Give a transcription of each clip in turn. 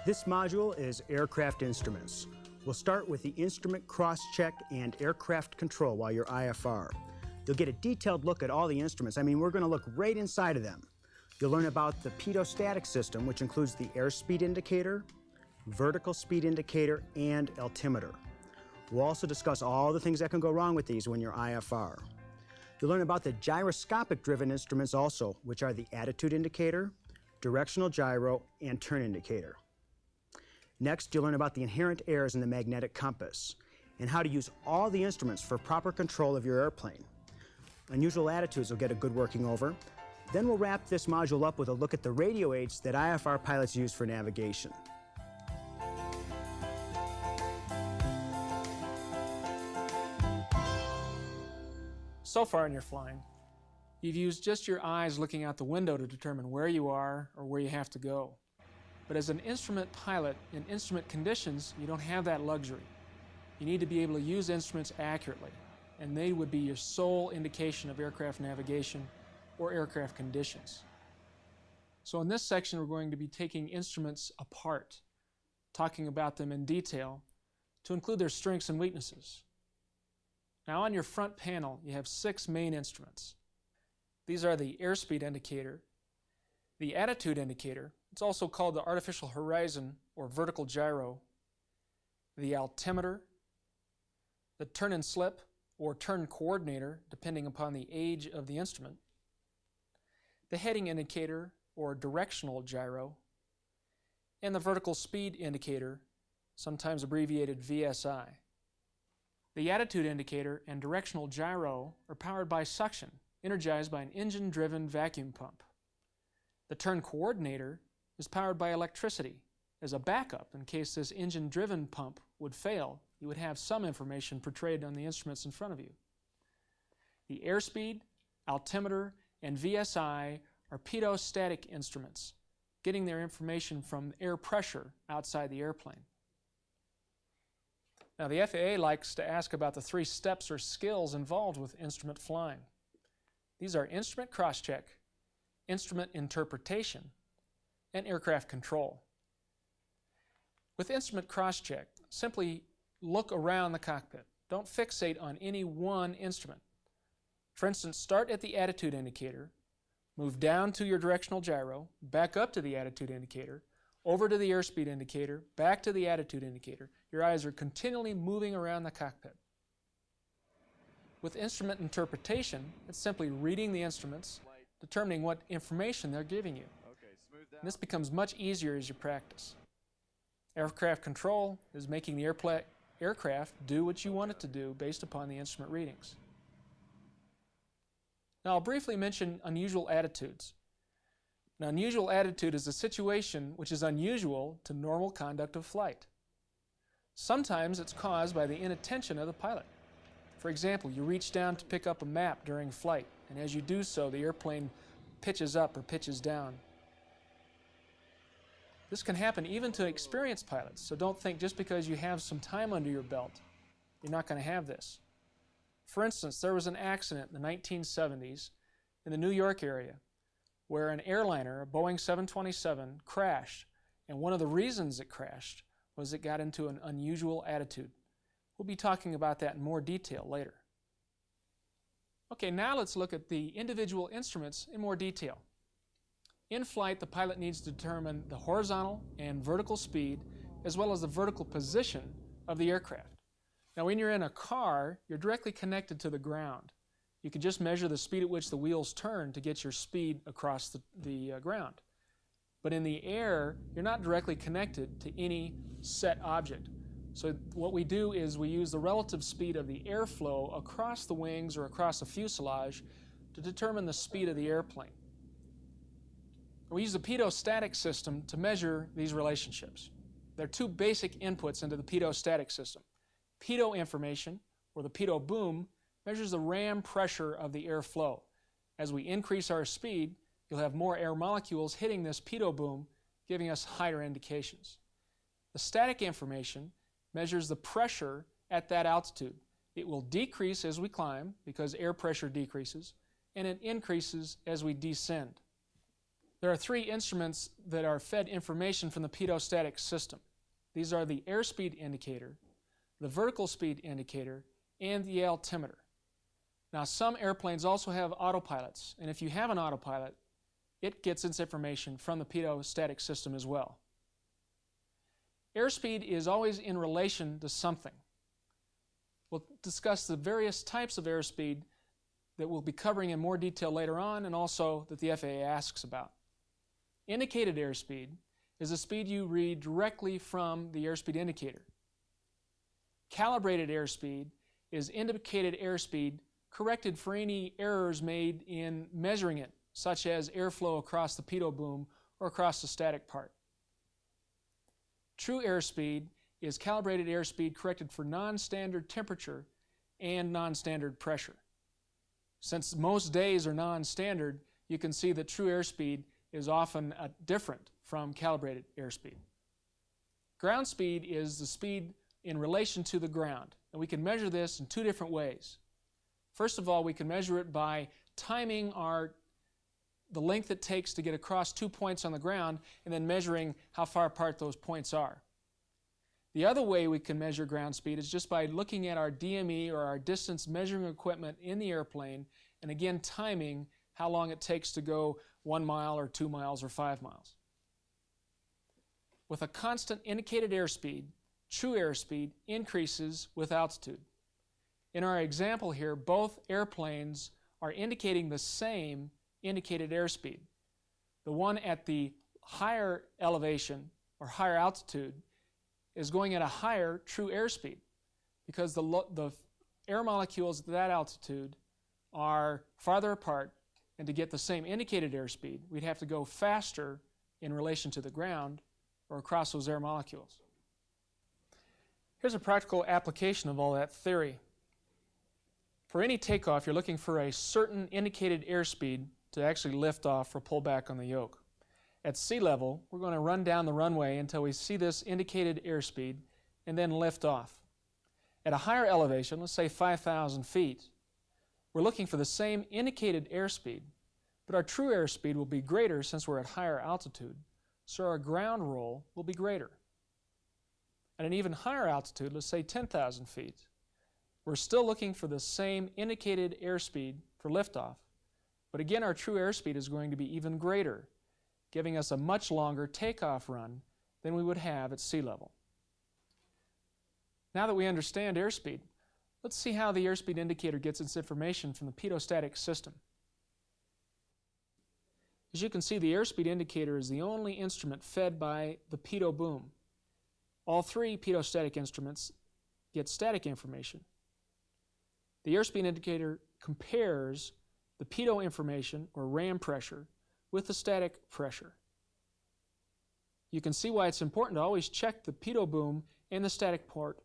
This module is Aircraft Instruments. We'll start with the Instrument Cross-Check and Aircraft Control while you're IFR. You'll get a detailed look at all the instruments. We're going to look right inside of them. You'll learn about the pedostatic system, which includes the airspeed indicator, vertical speed indicator, and altimeter. We'll also discuss all the things that can go wrong with these when you're IFR. You'll learn about the gyroscopic-driven instruments also, which are the attitude indicator, directional gyro, and turn indicator. Next, you'll learn about the inherent errors in the magnetic compass and how to use all the instruments for proper control of your airplane. Unusual attitudes will get a good working over. Then we'll wrap this module up with a look at the radio aids that IFR pilots use for navigation. So far in your flying, you've used just your eyes looking out the window to determine where you are or where you have to go. But as an instrument pilot, in instrument conditions, you don't have that luxury. You need to be able to use instruments accurately, and they would be your sole indication of aircraft navigation or aircraft conditions. So in this section, we're going to be taking instruments apart, talking about them in detail to include their strengths and weaknesses. Now on your front panel, you have 6 main instruments. These are the airspeed indicator, the attitude indicator, it's also called the artificial horizon or vertical gyro, the altimeter, the turn and slip or turn coordinator, depending upon the age of the instrument, the heading indicator or directional gyro, and the vertical speed indicator, sometimes abbreviated VSI. The attitude indicator and directional gyro are powered by suction, energized by an engine-driven vacuum pump. The turn coordinator is powered by electricity. As a backup, in case this engine-driven pump would fail, you would have some information portrayed on the instruments in front of you. The airspeed, altimeter, and VSI are pedostatic instruments, getting their information from air pressure outside the airplane. Now, the FAA likes to ask about the 3 steps or skills involved with instrument flying. These are instrument cross-check, instrument interpretation, and aircraft control. With instrument cross-check, simply look around the cockpit. Don't fixate on any one instrument. For instance, start at the attitude indicator, move down to your directional gyro, back up to the attitude indicator, over to the airspeed indicator, back to the attitude indicator. Your eyes are continually moving around the cockpit. With instrument interpretation, it's simply reading the instruments, determining what information they're giving you. And this becomes much easier as you practice. Aircraft control is making the aircraft do what you want it to do based upon the instrument readings. Now I'll briefly mention unusual attitudes. An unusual attitude is a situation which is unusual to normal conduct of flight. Sometimes it's caused by the inattention of the pilot. For example, you reach down to pick up a map during flight, and as you do so, the airplane pitches up or pitches down. This can happen even to experienced pilots, so don't think just because you have some time under your belt, you're not going to have this. For instance, there was an accident in the 1970s in the New York area where an airliner, a Boeing 727, crashed, and one of the reasons it crashed was it got into an unusual attitude. We'll be talking about that in more detail later. Okay, now let's look at the individual instruments in more detail. In flight, the pilot needs to determine the horizontal and vertical speed, as well as the vertical position of the aircraft. Now, when you're in a car, you're directly connected to the ground. You can just measure the speed at which the wheels turn to get your speed across the ground. But in the air, you're not directly connected to any set object. So what we do is we use the relative speed of the airflow across the wings or across the fuselage to determine the speed of the airplane. We use the pedostatic system to measure these relationships. There are 2 basic inputs into the pedostatic system. Pedo information, or the pedo boom, measures the ram pressure of the airflow. As we increase our speed, you'll have more air molecules hitting this pedo boom, giving us higher indications. The static information measures the pressure at that altitude. It will decrease as we climb because air pressure decreases, and it increases as we descend. There are three instruments that are fed information from the pitot-static system. These are the airspeed indicator, the vertical speed indicator, and the altimeter. Now, some airplanes also have autopilots, and if you have an autopilot, it gets its information from the pitot-static system as well. Airspeed is always in relation to something. We'll discuss the various types of airspeed that we'll be covering in more detail later on, and also that the FAA asks about. Indicated airspeed is the speed you read directly from the airspeed indicator. Calibrated airspeed is indicated airspeed corrected for any errors made in measuring it, such as airflow across the pitot boom or across the static part. True airspeed is calibrated airspeed corrected for non-standard temperature and non-standard pressure. Since most days are non-standard, you can see that true airspeed is often different from calibrated airspeed. Ground speed is the speed in relation to the ground, and we can measure this in two different ways. First of all, we can measure it by timing the length it takes to get across 2 points on the ground and then measuring how far apart those points are. The other way we can measure ground speed is just by looking at our DME or our distance measuring equipment in the airplane and again timing how long it takes to go 1 mile or 2 miles or 5 miles. With a constant indicated airspeed, true airspeed increases with altitude. In our example here, both airplanes are indicating the same indicated airspeed. The one at the higher elevation or higher altitude is going at a higher true airspeed because the air molecules at that altitude are farther apart, and to get the same indicated airspeed, we'd have to go faster in relation to the ground or across those air molecules. Here's a practical application of all that theory. For any takeoff, you're looking for a certain indicated airspeed to actually lift off or pull back on the yoke. At sea level, we're going to run down the runway until we see this indicated airspeed and then lift off. At a higher elevation, let's say 5,000 feet, we're looking for the same indicated airspeed, but our true airspeed will be greater since we're at higher altitude, so our ground roll will be greater. At an even higher altitude, let's say 10,000 feet, we're still looking for the same indicated airspeed for liftoff, but again our true airspeed is going to be even greater, giving us a much longer takeoff run than we would have at sea level. Now that we understand airspeed, let's see how the airspeed indicator gets its information from the pitot-static system. As you can see, the airspeed indicator is the only instrument fed by the pitot boom. All three pitot-static instruments get static information. The airspeed indicator compares the pitot information, or ram pressure, with the static pressure. You can see why it's important to always check the pitot boom and the static port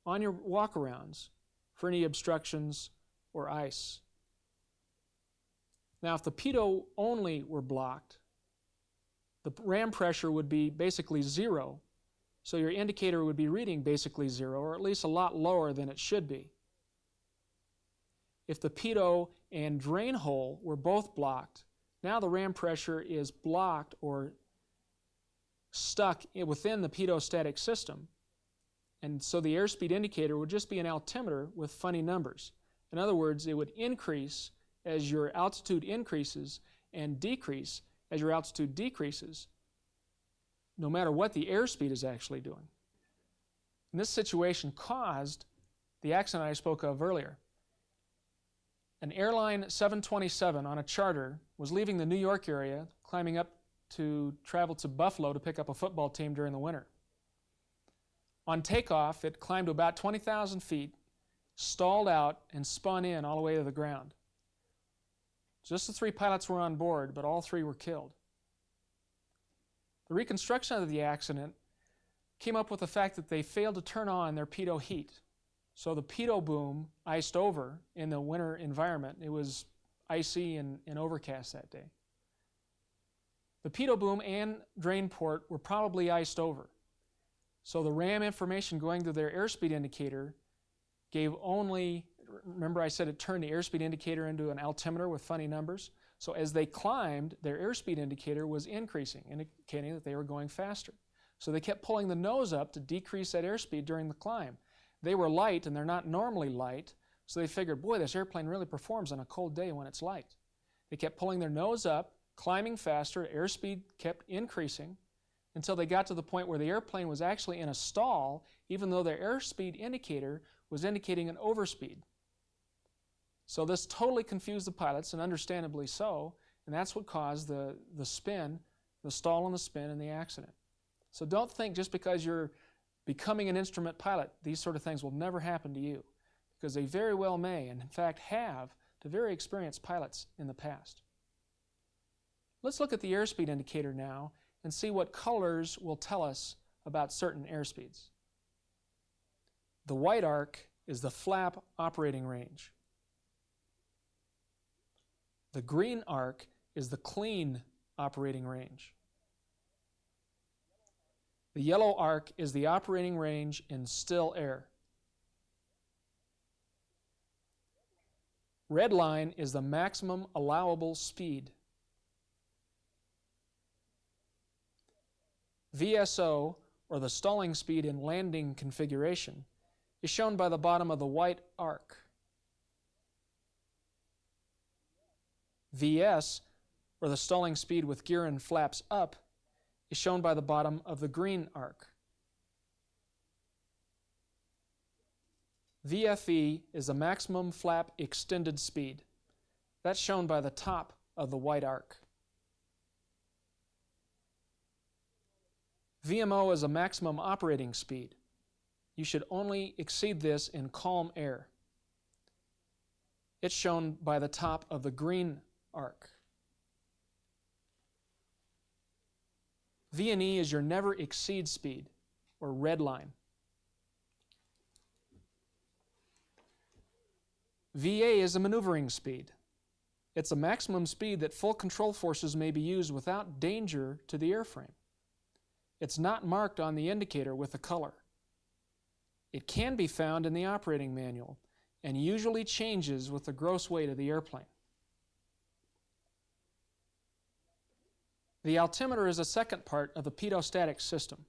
on your walk-arounds for any obstructions or ice. Now, if the pitot only were blocked, the ram pressure would be basically zero, so your indicator would be reading basically zero, or at least a lot lower than it should be. If the pitot and drain hole were both blocked, now the ram pressure is blocked or stuck within the pitot-static system, and so the airspeed indicator would just be an altimeter with funny numbers. In other words, it would increase as your altitude increases and decrease as your altitude decreases, no matter what the airspeed is actually doing. And this situation caused the accident I spoke of earlier. An airline 727 on a charter was leaving the New York area, climbing up to travel to Buffalo to pick up a football team during the winter. On takeoff, it climbed to about 20,000 feet, stalled out, and spun in all the way to the ground. Just the three pilots were on board, but all three were killed. The reconstruction of the accident came up with the fact that they failed to turn on their pitot heat. So the pitot boom iced over in the winter environment. It was icy and overcast that day. The pitot boom and drain port were probably iced over. So the ram information going to their airspeed indicator gave only remember I said it turned the airspeed indicator into an altimeter with funny numbers? So as they climbed, their airspeed indicator was increasing, indicating that they were going faster. So they kept pulling the nose up to decrease that airspeed during the climb. They were light, and they're not normally light, so they figured, boy, this airplane really performs on a cold day when it's light. They kept pulling their nose up, climbing faster, airspeed kept increasing, until they got to the point where the airplane was actually in a stall, even though their airspeed indicator was indicating an overspeed. So this totally confused the pilots, and understandably so, and that's what caused the spin, the stall and the spin and the accident. So don't think just because you're becoming an instrument pilot, these sort of things will never happen to you, because they very well may, and in fact have, to very experienced pilots in the past. Let's look at the airspeed indicator now and see what colors will tell us about certain airspeeds. The white arc is the flap operating range. The green arc is the clean operating range. The yellow arc is the operating range in still air. Red line is the maximum allowable speed. VSO, or the stalling speed in landing configuration, is shown by the bottom of the white arc. VS, or the stalling speed with gear and flaps up, is shown by the bottom of the green arc. VFE is the maximum flap extended speed. That's shown by the top of the white arc. VMO is a maximum operating speed. You should only exceed this in calm air. It's shown by the top of the green arc. V&E is your never exceed speed, or red line. VA is a maneuvering speed. It's a maximum speed that full control forces may be used without danger to the airframe. It's not marked on the indicator with a color. It can be found in the operating manual and usually changes with the gross weight of the airplane. The altimeter is a second part of the pitot-static system.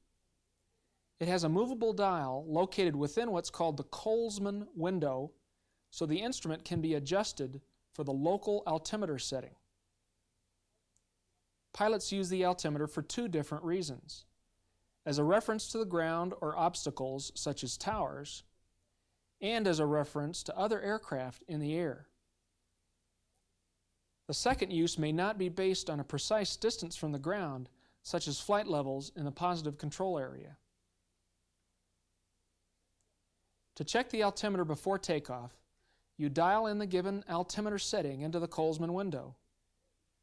It has a movable dial located within what's called the Colesman window, so the instrument can be adjusted for the local altimeter setting. Pilots use the altimeter for two different reasons: as a reference to the ground or obstacles such as towers, and as a reference to other aircraft in the air. The second use may not be based on a precise distance from the ground, such as flight levels in the positive control area. To check the altimeter before takeoff, you dial in the given altimeter setting into the Colesman window,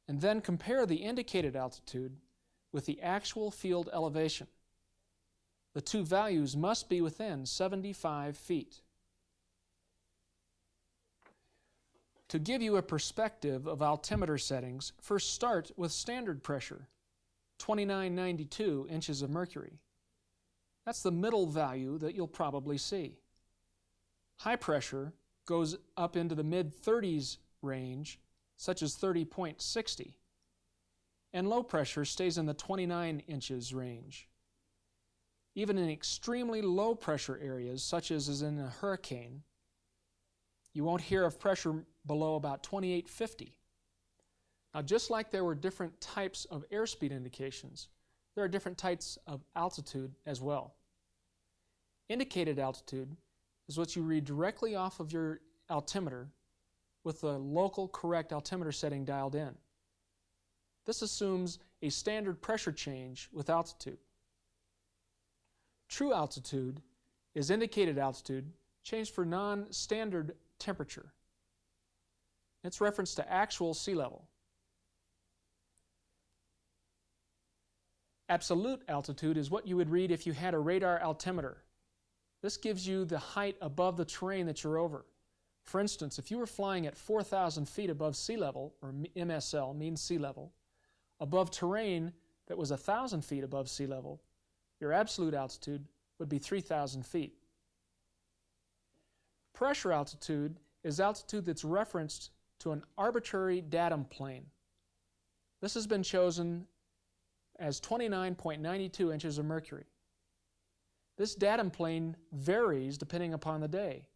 and then compare the indicated altitude with the actual field elevation. The two values must be within 75 feet. To give you a perspective of altimeter settings, first start with standard pressure, 2992 inches of mercury. That's the middle value that you'll probably see. High pressure goes up into the mid-30s range, such as 30.60, and low pressure stays in the 29 inches range. Even in extremely low pressure areas, such as is in a hurricane, you won't hear of pressure below about 2850. Now, just like there were different types of airspeed indications, there are different types of altitude as well. Indicated altitude is what you read directly off of your altimeter with the local correct altimeter setting dialed in. This assumes a standard pressure change with altitude. True altitude is indicated altitude changed for non-standard temperature. It's reference to actual sea level. Absolute altitude is what you would read if you had a radar altimeter. This gives you the height above the terrain that you're over. For instance, if you were flying at 4,000 feet above sea level, or MSL, mean sea level, above terrain that was 1,000 feet above sea level, your absolute altitude would be 3,000 feet. Pressure altitude is altitude that's referenced to an arbitrary datum plane. This has been chosen as 29.92 inches of mercury. This datum plane varies depending upon the day.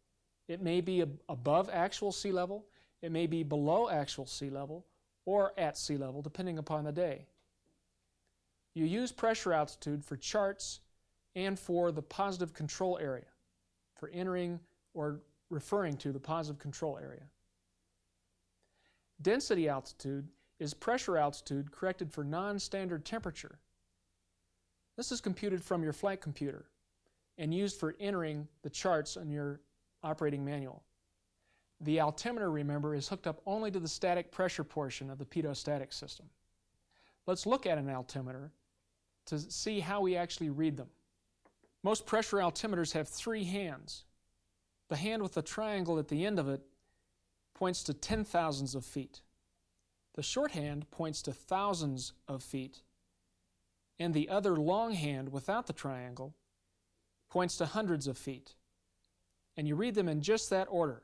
It may be above actual sea level, it may be below actual sea level, or at sea level, depending upon the day. You use pressure altitude for charts and for the positive control area, for entering or referring to the positive control area. Density altitude is pressure altitude corrected for non-standard temperature. This is computed from your flight computer and used for entering the charts on your operating manual. The altimeter, remember, is hooked up only to the static pressure portion of the pedostatic system. Let's look at an altimeter to see how we actually read them. Most pressure altimeters have three hands. The hand with the triangle at the end of it points to 10,000ths of feet. The short hand points to thousands of feet, and the other long hand without the triangle points to hundreds of feet. And you read them in just that order.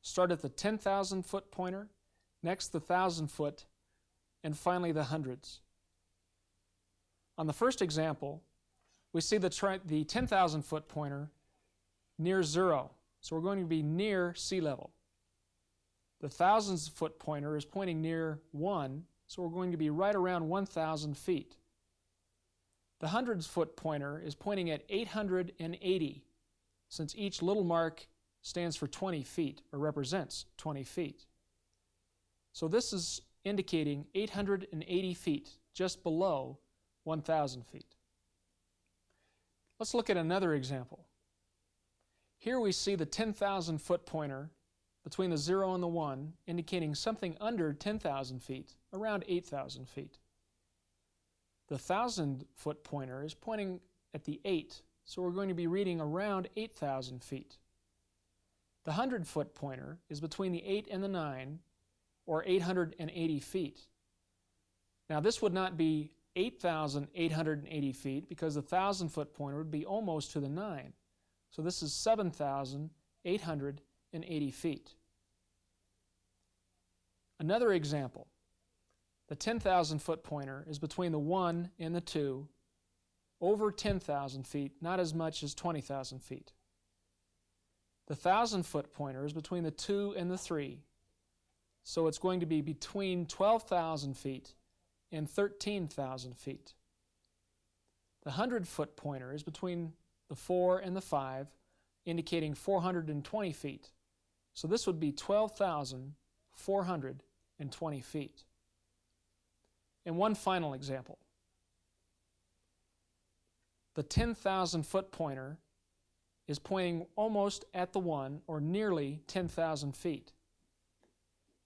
Start at the 10,000 foot pointer, next the 1,000 foot, and finally the hundreds. On the first example, we see the 10,000 foot pointer near zero, so we're going to be near sea level. The 1,000 foot pointer is pointing near 1, so we're going to be right around 1,000 feet. The 100 foot pointer is pointing at 880, since each little mark stands for 20 feet, or represents 20 feet. So this is indicating 880 feet, just below 1,000 feet. Let's look at another example. Here we see the 10,000 foot pointer between the 0 and the 1, indicating something under 10,000 feet, around 8,000 feet. The 1,000 foot pointer is pointing at the 8, so we're going to be reading around 8,000 feet. The 100 foot pointer is between the 8 and the 9, or 880 feet. Now this would not be 8,880 feet because the 1,000 foot pointer would be almost to the 9. So this is 7,880 feet. Another example. The 10,000 foot pointer is between the 1 and the 2, over 10,000 feet, not as much as 20,000 feet. The 1,000 foot pointer is between the 2 and the 3, so it's going to be between 12,000 feet and 13,000 feet. The 100 foot pointer is between the 4 and the 5, indicating 420 feet. So this would be 12,420 feet. And one final example. The 10,000 foot pointer is pointing almost at the 1, or nearly 10,000 feet.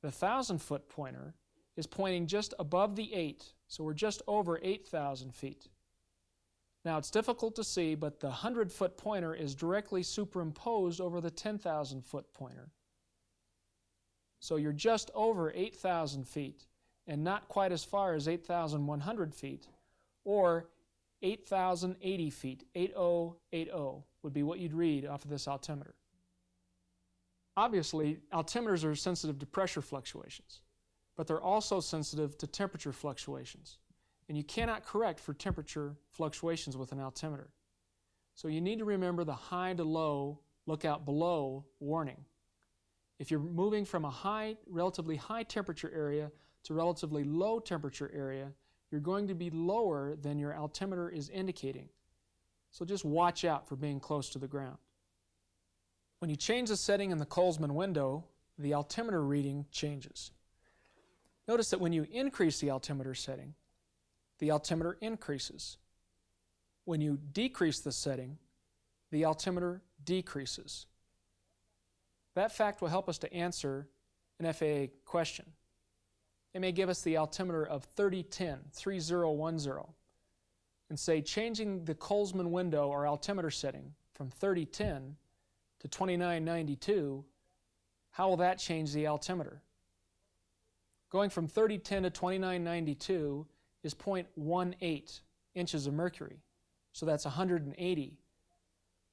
The 1,000 foot pointer is pointing just above the 8, so we're just over 8,000 feet. Now it's difficult to see, but the 100 foot pointer is directly superimposed over the 10,000 foot pointer. So you're just over 8,000 feet and not quite as far as 8,100 feet, or 8,080 feet. 8080 would be what you'd read off of this altimeter. Obviously, altimeters are sensitive to pressure fluctuations, but they're also sensitive to temperature fluctuations. And you cannot correct for temperature fluctuations with an altimeter. So you need to remember the high to low, look out below warning. If you're moving from a relatively high temperature area to relatively low temperature area, you're going to be lower than your altimeter is indicating. So just watch out for being close to the ground. When you change the setting in the Colesman window, the altimeter reading changes. Notice that when you increase the altimeter setting, the altimeter increases. When you decrease the setting, the altimeter decreases. That fact will help us to answer an FAA question. It may give us the altimeter of 3010, 3010, and say changing the Colesman window or altimeter setting from 3010 to 2992, how will that change the altimeter? Going from 3010 to 2992 is 0.18 inches of mercury, so that's 180.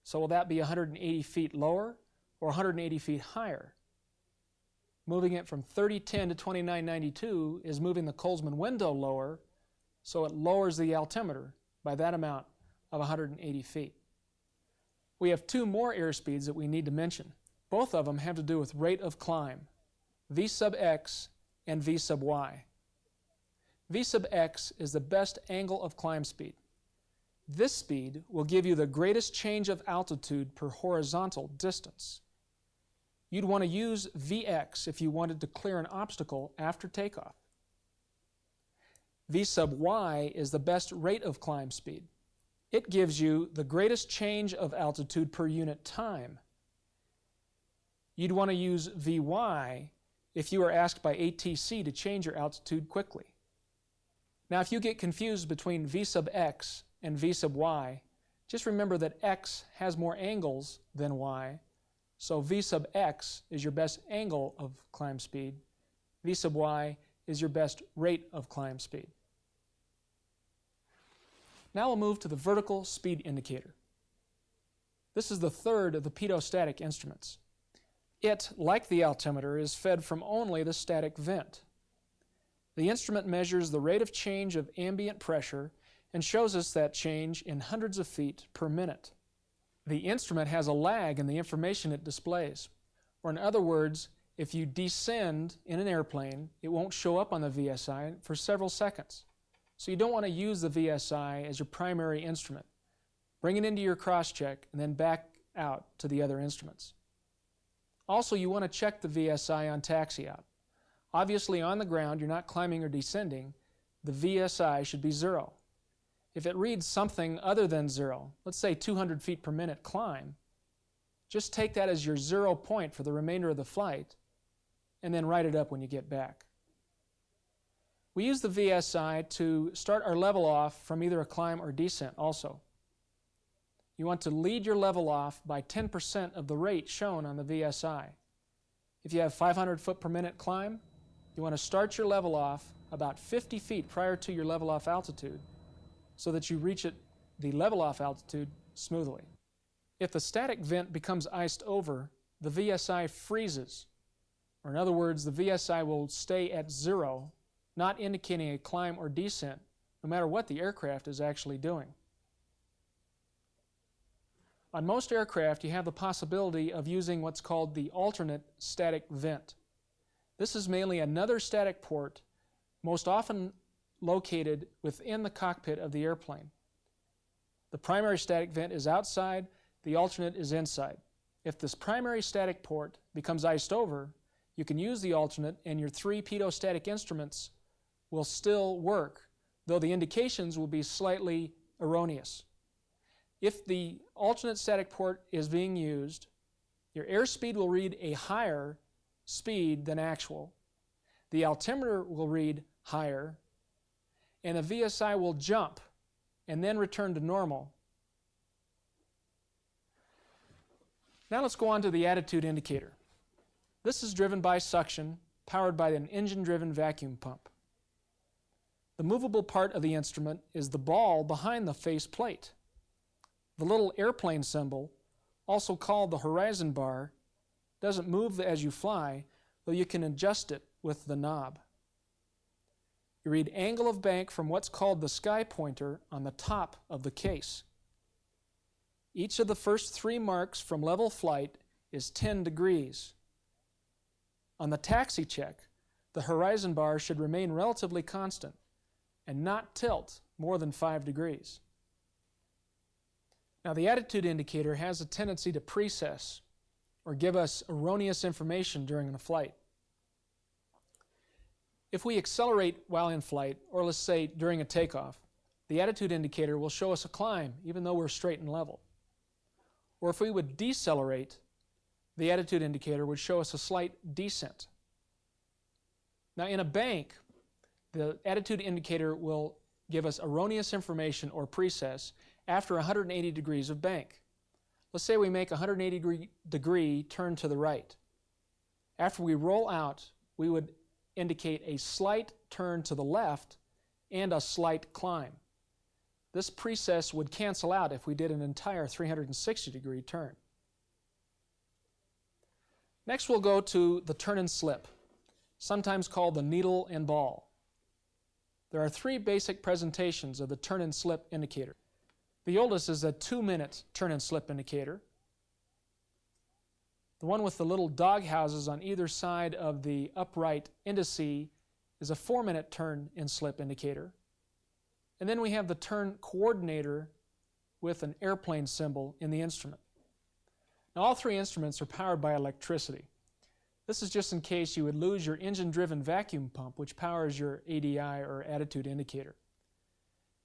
So will that be 180 feet lower or 180 feet higher? moving it from 3010 to 2992 is moving the Colesman window lower, so it lowers the altimeter by that amount of 180 feet. We have two more airspeeds that we need to mention. Both of them have to do with rate of climb, V sub x and V sub y. V sub x is the best angle of climb speed. This speed will give you the greatest change of altitude per horizontal distance. You'd want to use Vx if you wanted to clear an obstacle after takeoff. V sub y is the best rate of climb speed. It gives you the greatest change of altitude per unit time. You'd want to use Vy if you are asked by ATC to change your altitude quickly. Now, if you get confused between V sub x and V sub y, just remember that x has more angles than y, so V sub x is your best angle of climb speed. V sub y is your best rate of climb speed. Now we'll move to the vertical speed indicator. This is the third of the pedostatic instruments. It, like the altimeter, is fed from only the static vent. The instrument measures the rate of change of ambient pressure and shows us that change in hundreds of feet per minute. The instrument has a lag in the information it displays. Or in other words, if you descend in an airplane, it won't show up on the VSI for several seconds. So you don't want to use the VSI as your primary instrument. Bring it into your cross-check and then back out to the other instruments. Also, you want to check the VSI on taxi-out. Obviously, on the ground, you're not climbing or descending. The VSI should be 0. If it reads something other than 0, let's say 200 feet per minute climb, just take that as your 0 point for the remainder of the flight and then write it up when you get back. We use the VSI to start our level off from either a climb or descent also. You want to lead your level off by 10% of the rate shown on the VSI. If you have 500 foot per minute climb, you want to start your level off about 50 feet prior to your level off altitude so that you reach the level off altitude smoothly. If the static vent becomes iced over, the VSI freezes. Or in other words, the VSI will stay at 0, not indicating a climb or descent, no matter what the aircraft is actually doing. On most aircraft, you have the possibility of using what's called the alternate static vent. This is mainly another static port, most often located within the cockpit of the airplane. The primary static vent is outside, the alternate is inside. If this primary static port becomes iced over, you can use the alternate and your 3 pedostatic instruments will still work, though the indications will be slightly erroneous. If the alternate static port is being used, your airspeed will read a higher speed than actual. The altimeter will read higher, and the VSI will jump and then return to normal. Now let's go on to the attitude indicator. This is driven by suction, powered by an engine-driven vacuum pump. The movable part of the instrument is the ball behind the face plate. The little airplane symbol, also called the horizon bar, doesn't move as you fly, though you can adjust it with the knob. You read angle of bank from what's called the sky pointer on the top of the case. Each of the first 3 marks from level flight is 10 degrees. On the taxi check, the horizon bar should remain relatively constant and not tilt more than 5 degrees. Now, the attitude indicator has a tendency to precess or give us erroneous information during the flight. If we accelerate while in flight, or let's say during a takeoff, the attitude indicator will show us a climb even though we're straight and level. Or if we would decelerate, the attitude indicator would show us a slight descent. Now, in a bank, the attitude indicator will give us erroneous information or precess after 180 degrees of bank. Let's say we make a 180 degree turn to the right. After we roll out, we would indicate a slight turn to the left and a slight climb. This precess would cancel out if we did an entire 360 degree turn. Next we'll go to the turn and slip. sometimes called the needle and ball. There are three basic presentations of the turn and slip indicator. The oldest is a 2-minute turn and slip indicator. The one with the little dog houses on either side of the upright indice is a 4-minute turn and slip indicator. And then we have the turn coordinator with an airplane symbol in the instrument. Now, all three instruments are powered by electricity. This is just in case you would lose your engine-driven vacuum pump, which powers your ADI or attitude indicator.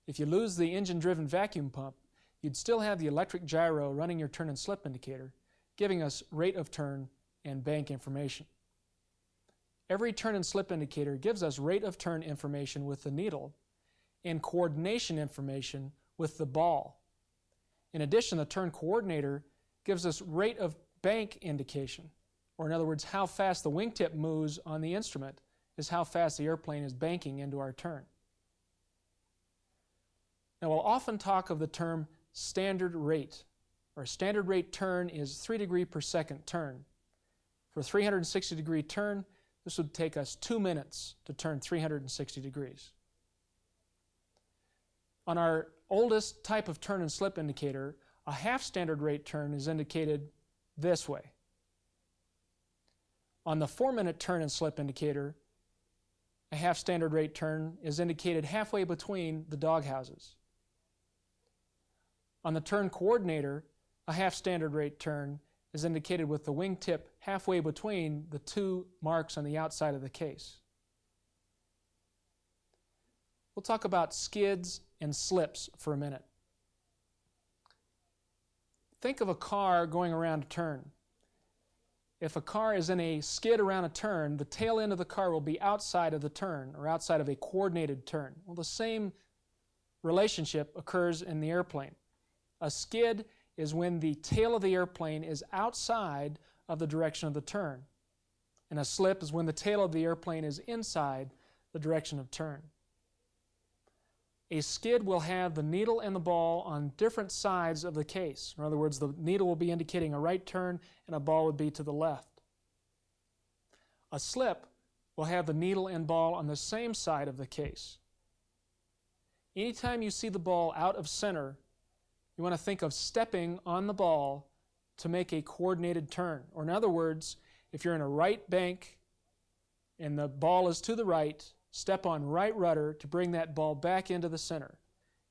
If you lose the engine-driven vacuum pump, you'd still have the electric gyro running your turn and slip indicator, giving us rate of turn and bank information. Every turn and slip indicator gives us rate of turn information with the needle and coordination information with the ball. In addition, the turn coordinator gives us rate of bank indication, or in other words, how fast the wingtip moves on the instrument is how fast the airplane is banking into our turn. Now, we'll often talk of the term standard rate. Our standard rate turn is 3 degrees per second turn. For a 360-degree turn, this would take us 2 minutes to turn 360 degrees. On our oldest type of turn and slip indicator, a half standard rate turn is indicated this way. On the 4-minute turn and slip indicator, a half standard rate turn is indicated halfway between the dog houses. On the turn coordinator, a half standard rate turn is indicated with the wingtip halfway between the two marks on the outside of the case. We'll talk about skids and slips for a minute. Think of a car going around a turn. If a car is in a skid around a turn, the tail end of the car will be outside of the turn or outside of a coordinated turn. Well, the same relationship occurs in the airplane. A skid is when the tail of the airplane is outside of the direction of the turn. And a slip is when the tail of the airplane is inside the direction of turn. A skid will have the needle and the ball on different sides of the case. In other words, the needle will be indicating a right turn and a ball would be to the left. A slip will have the needle and ball on the same side of the case. Anytime you see the ball out of center, you want to think of stepping on the ball to make a coordinated turn. Or in other words, if you're in a right bank and the ball is to the right, step on right rudder to bring that ball back into the center.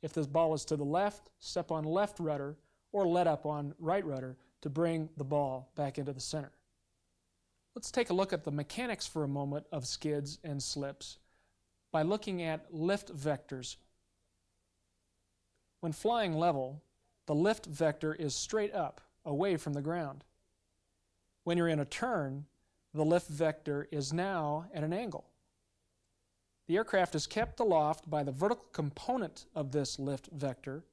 If the ball is to the left, step on left rudder or let up on right rudder to bring the ball back into the center. Let's take a look at the mechanics for a moment of skids and slips by looking at lift vectors. When flying level, the lift vector is straight up, away from the ground. When you're in a turn, the lift vector is now at an angle. The aircraft is kept aloft by the vertical component of this lift vector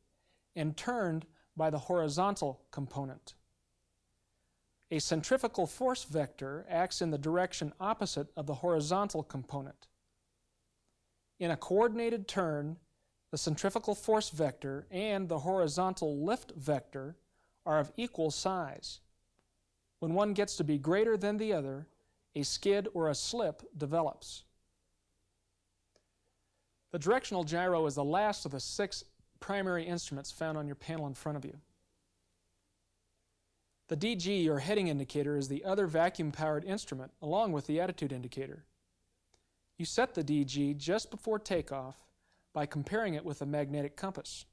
and turned by the horizontal component. A centrifugal force vector acts in the direction opposite of the horizontal component. In a coordinated turn, the centrifugal force vector and the horizontal lift vector are of equal size. When one gets to be greater than the other, a skid or a slip develops. The directional gyro is the last of the 6 primary instruments found on your panel in front of you. The DG, or heading indicator, is the other vacuum-powered instrument along with the attitude indicator. You set the DG just before takeoff by comparing it with a magnetic compass.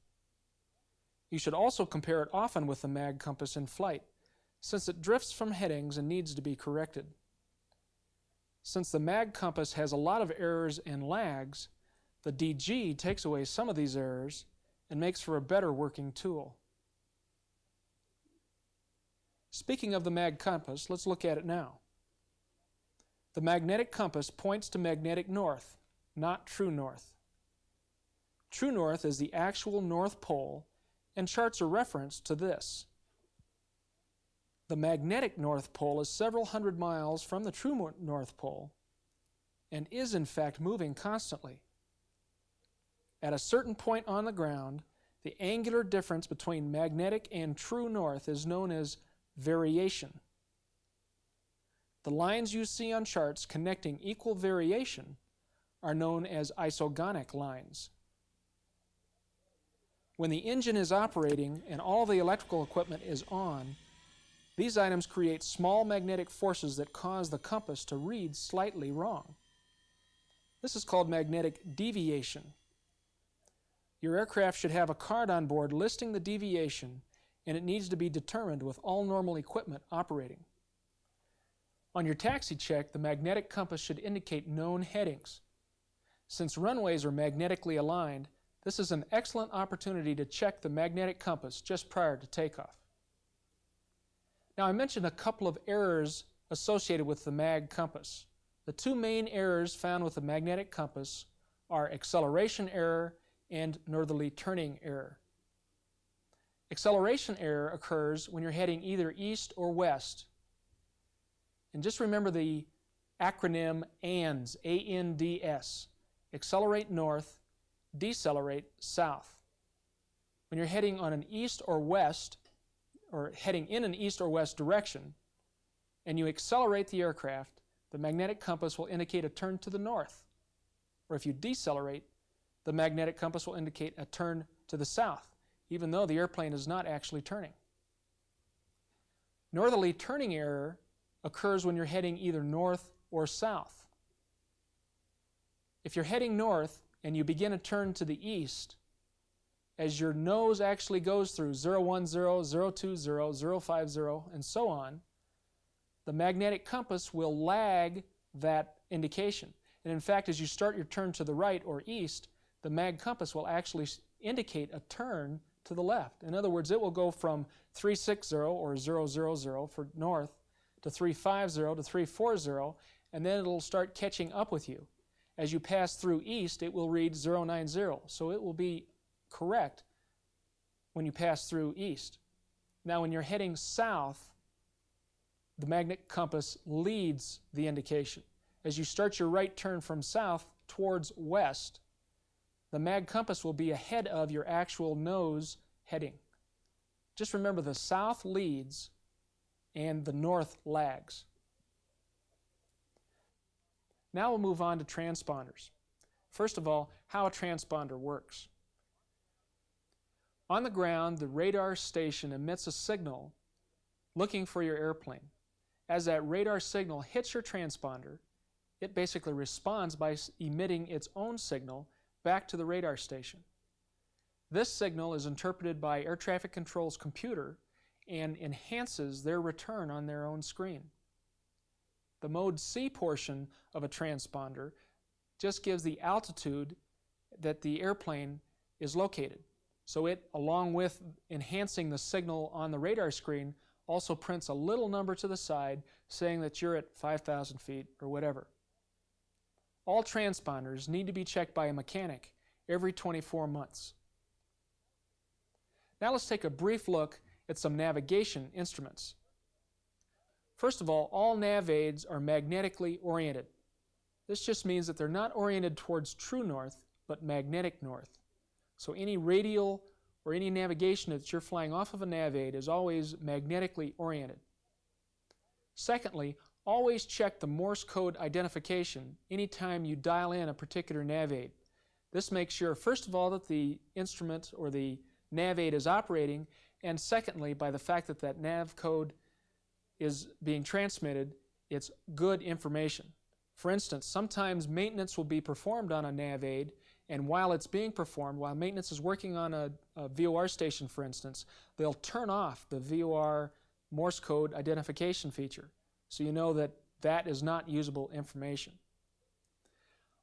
You should also compare it often with the mag compass in flight, since it drifts from headings and needs to be corrected. Since the mag compass has a lot of errors and lags, the DG takes away some of these errors and makes for a better working tool. Speaking of the mag compass, let's look at it now. The magnetic compass points to magnetic north, not true north. True north is the actual North Pole, and charts are referenced to this. The magnetic North Pole is several hundred miles from the true North Pole and is in fact moving constantly. At a certain point on the ground, the angular difference between magnetic and true north is known as variation. The lines you see on charts connecting equal variation are known as isogonic lines. When the engine is operating and all the electrical equipment is on, these items create small magnetic forces that cause the compass to read slightly wrong. This is called magnetic deviation. Your aircraft should have a card on board listing the deviation, and it needs to be determined with all normal equipment operating. On your taxi check, the magnetic compass should indicate known headings. Since runways are magnetically aligned, this is an excellent opportunity to check the magnetic compass just prior to takeoff. Now, I mentioned a couple of errors associated with the mag compass. The two main errors found with the magnetic compass are acceleration error and northerly turning error. Acceleration error occurs when you're heading either east or west. And just remember the acronym ANDS, A-N-D-S. Accelerate north, decelerate south. When you're heading on an east or west, or heading in an east or west direction, and you accelerate the aircraft, the magnetic compass will indicate a turn to the north. Or if you decelerate, the magnetic compass will indicate a turn to the south, even though the airplane is not actually turning. Northerly turning error occurs when you're heading either north or south. If you're heading north and you begin a turn to the east, as your nose actually goes through 010, 020, 050, and so on, the magnetic compass will lag that indication. And in fact, as you start your turn to the right or east, the mag compass will actually indicate a turn to the left. In other words, it will go from 360 or 000 for north to 350 to 340, and then it'll start catching up with you. As you pass through east, it will read 090, so it will be correct when you pass through east. Now, when you're heading south, the magnetic compass leads the indication. As you start your right turn from south towards west, the mag compass will be ahead of your actual nose heading. Just remember, the south leads and the north lags. Now we'll move on to transponders. First of all, how a transponder works. On the ground, the radar station emits a signal looking for your airplane. As that radar signal hits your transponder, it basically responds by emitting its own signal back to the radar station. This signal is interpreted by air traffic control's computer and enhances their return on their own screen. The mode C portion of a transponder just gives the altitude that the airplane is located. So it, along with enhancing the signal on the radar screen, also prints a little number to the side saying that you're at 5,000 feet or whatever. All transponders need to be checked by a mechanic every 24 months. Now let's take a brief look at some navigation instruments. First of all nav aids are magnetically oriented. This just means that they're not oriented towards true north, but magnetic north. So any radial or any navigation that you're flying off of a nav aid is always magnetically oriented. Secondly, always check the Morse code identification anytime you dial in a particular nav aid. This makes sure, first of all, that the instrument or the nav aid is operating, and secondly, by the fact that that nav code is being transmitted, it's good information. For instance, sometimes maintenance will be performed on a nav aid, and while it's being performed, while maintenance is working on a VOR station, for instance, they'll turn off the VOR Morse code identification feature. So you know that that is not usable information.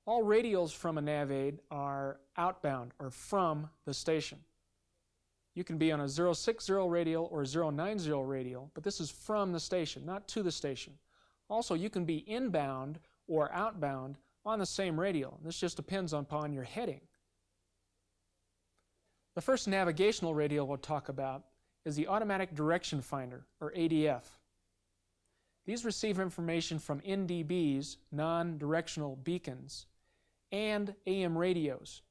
All radials from a nav aid are outbound or from the station. You can be on a 060 radial or 090 radial, but this is from the station, not to the station. Also, you can be inbound or outbound on the same radial. This just depends upon your heading. The first navigational radial we'll talk about is the Automatic Direction Finder, or ADF. These receive information from NDBs, non-directional beacons, and AM radios.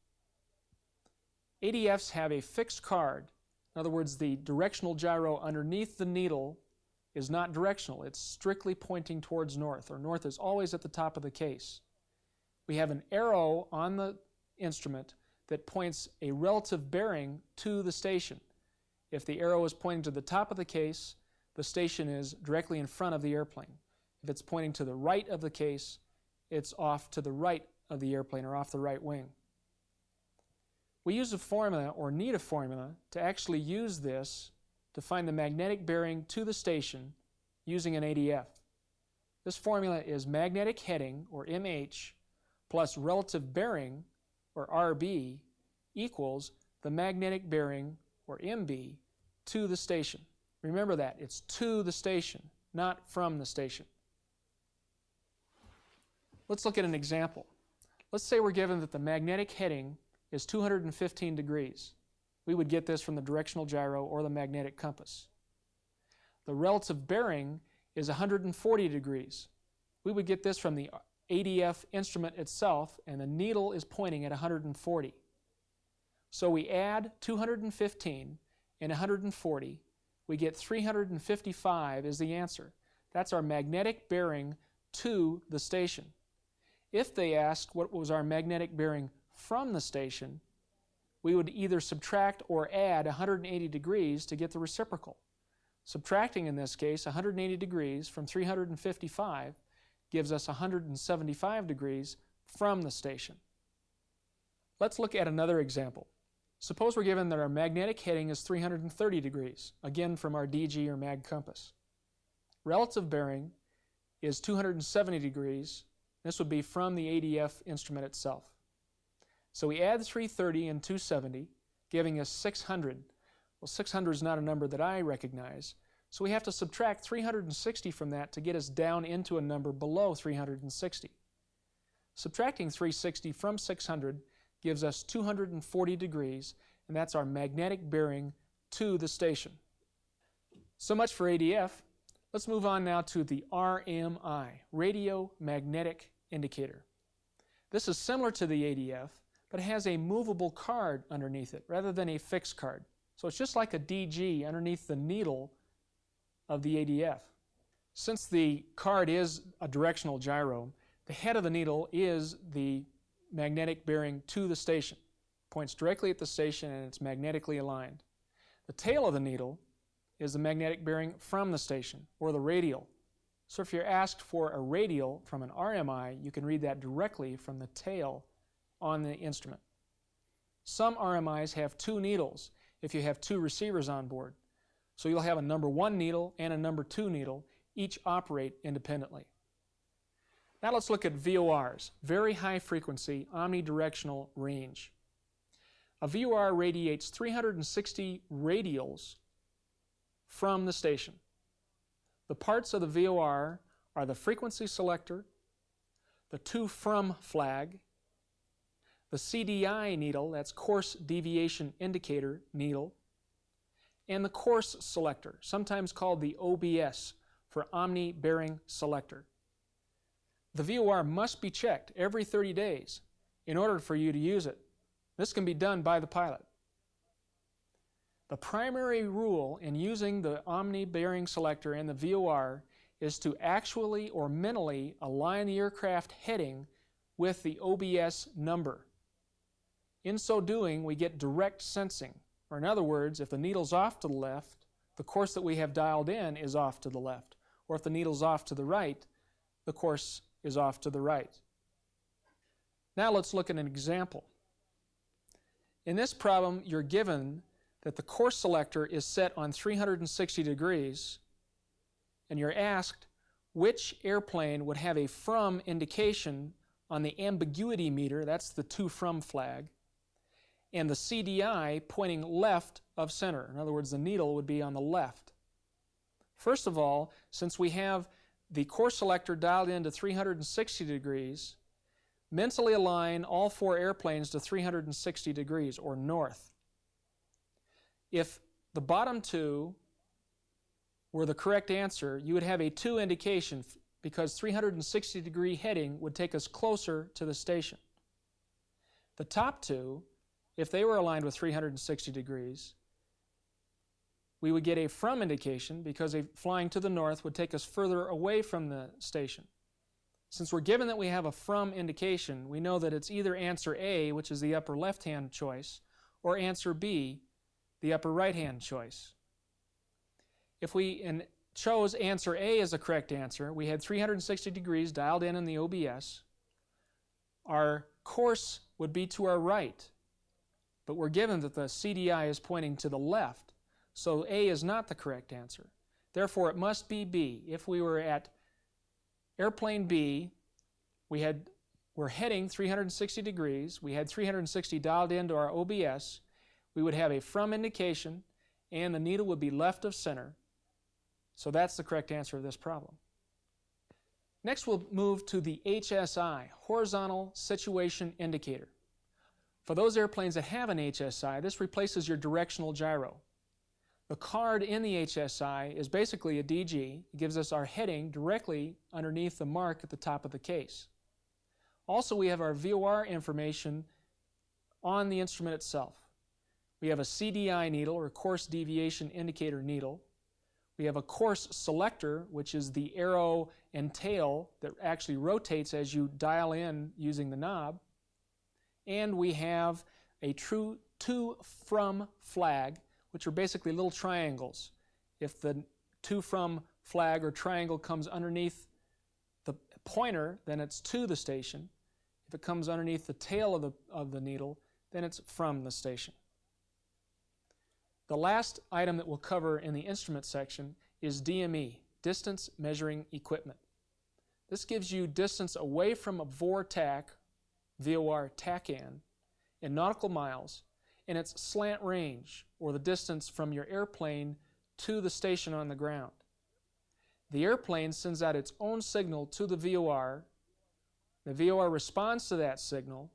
ADFs have a fixed card, in other words, the directional gyro underneath the needle is not directional. It's strictly pointing towards north, or north is always at the top of the case. We have an arrow on the instrument that points a relative bearing to the station. If the arrow is pointing to the top of the case, the station is directly in front of the airplane. If it's pointing to the right of the case, it's off to the right of the airplane, or off the right wing. We use a formula, or need a formula, to actually use this to find the magnetic bearing to the station using an ADF. This formula is magnetic heading, or MH, plus relative bearing, or RB, equals the magnetic bearing, or MB, to the station. Remember that, it's to the station, not from the station. Let's look at an example. Let's say we're given that the magnetic heading is 215 degrees. We would get this from the directional gyro or the magnetic compass. The relative bearing is 140 degrees. We would get this from the ADF instrument itself, and the needle is pointing at 140. So we add 215 and 140, we get 355 is the answer. That's our magnetic bearing to the station. If they asked what was our magnetic bearing from the station, we would either subtract or add 180 degrees to get the reciprocal. Subtracting, in this case, 180 degrees from 355 gives us 175 degrees from the station. Let's look at another example. Suppose we're given that our magnetic heading is 330 degrees, again from our DG or mag compass. Relative bearing is 270 degrees. This would be from the ADF instrument itself. So we add 330 and 270, giving us 600. Well, 600 is not a number that I recognize, so we have to subtract 360 from that to get us down into a number below 360. Subtracting 360 from 600 gives us 240 degrees, and that's our magnetic bearing to the station. So much for ADF. Let's move on now to the RMI, Radio Magnetic Indicator. This is similar to the ADF, but it has a movable card underneath it rather than a fixed card. So it's just like a DG underneath the needle of the ADF. Since the card is a directional gyro, the head of the needle is the magnetic bearing to the station. It points directly at the station, and it's magnetically aligned. The tail of the needle is the magnetic bearing from the station, or the radial. So if you're asked for a radial from an RMI, you can read that directly from the tail on the instrument. Some RMIs have two needles if you have two receivers on board. So you'll have a number 1 needle and a number 2 needle, each operate independently. Now let's look at VORs, very high frequency omnidirectional range. A VOR radiates 360 radials from the station. The parts of the VOR are the frequency selector, the to from flag, the CDI needle, that's course deviation indicator needle, and the course selector, sometimes called the OBS for Omni Bearing Selector. The VOR must be checked every 30 days in order for you to use it. This can be done by the pilot. The primary rule in using the Omni Bearing Selector and the VOR is to actually or mentally align the aircraft heading with the OBS number. In so doing, we get direct sensing, or in other words, if the needle's off to the left, the course that we have dialed in is off to the left, or if the needle's off to the right, the course is off to the right. Now let's look at an example. In this problem, you're given that the course selector is set on 360 degrees, and you're asked which airplane would have a from indication on the ambiguity meter, that's the to from flag, and the CDI pointing left of center. In other words, the needle would be on the left. First of all, since we have the course selector dialed in to 360 degrees, mentally align all 4 airplanes to 360 degrees, or north. If the bottom 2 were the correct answer, you would have a 2 indication, because 360 degree heading would take us closer to the station. The top 2, if they were aligned with 360 degrees, we would get a from indication because flying to the north would take us further away from the station. Since we're given that we have a from indication, we know that it's either answer A, which is the upper left-hand choice, or answer B, the upper right-hand choice. If we chose answer A as the correct answer, we had 360 degrees dialed in the OBS. Our course would be to our right, but we're given that the CDI is pointing to the left, so A is not the correct answer. Therefore, it must be B. If we were at airplane B, we're heading 360 degrees, we had 360 dialed into our OBS, we would have a from indication, and the needle would be left of center. So that's the correct answer of this problem. Next, we'll move to the HSI, Horizontal Situation Indicator. For those airplanes that have an HSI, this replaces your directional gyro. The card in the HSI is basically a DG. It gives us our heading directly underneath the mark at the top of the case. Also, we have our VOR information on the instrument itself. We have a CDI needle, or course deviation indicator needle. We have a course selector, which is the arrow and tail that actually rotates as you dial in using the knob. And we have a true to from flag, which are basically little triangles. If the to from flag or triangle comes underneath the pointer, then it's to the station. If it comes underneath the tail of the needle, then it's from the station. The last item that we'll cover in the instrument section is DME, Distance Measuring Equipment. This gives you distance away from a VOR TACAN, in nautical miles, and its slant range, or the distance from your airplane to the station on the ground. The airplane sends out its own signal to the VOR. The VOR responds to that signal.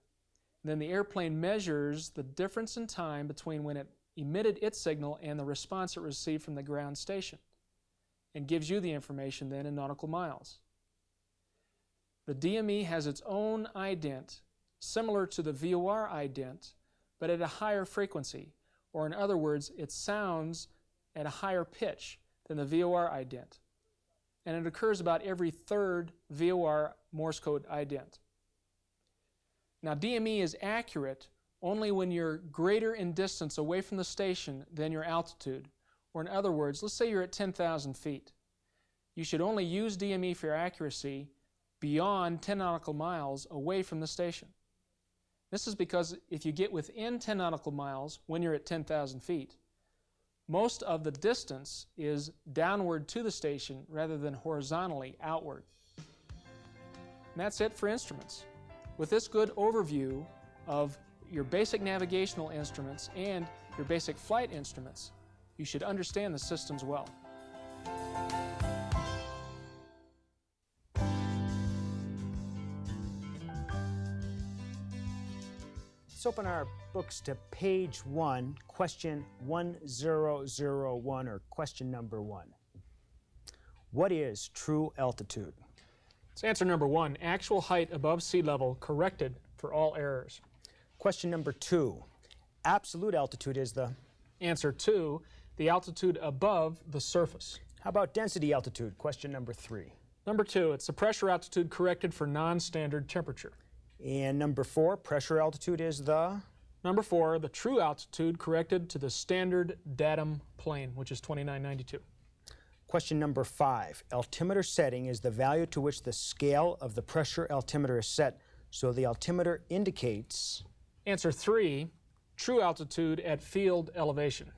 Then the airplane measures the difference in time between when it emitted its signal and the response it received from the ground station, and gives you the information then in nautical miles. The DME has its own ident, similar to the VOR ident, but at a higher frequency, or in other words, it sounds at a higher pitch than the VOR ident, and it occurs about every third VOR Morse code ident. Now, DME is accurate only when you're greater in distance away from the station than your altitude, or in other words, let's say you're at 10,000 feet. You should only use DME for your accuracy beyond 10 nautical miles away from the station. This is because if you get within 10 nautical miles when you're at 10,000 feet, most of the distance is downward to the station rather than horizontally outward. And that's it for instruments. With this good overview of your basic navigational instruments and your basic flight instruments, you should understand the systems well. Let's open our books to page 1, question 1001, or question number 1. What is true altitude? It's answer number 1, actual height above sea level corrected for all errors. Question number 2. Absolute altitude is the? Answer 2, the altitude above the surface. How about density altitude? Question number 3. Number 2, it's the pressure altitude corrected for non-standard temperature. And number 4, pressure altitude is the? Number 4, the true altitude corrected to the standard datum plane, which is 2992. Question number 5, altimeter setting is the value to which the scale of the pressure altimeter is set, so the altimeter indicates? Answer 3, true altitude at field elevation.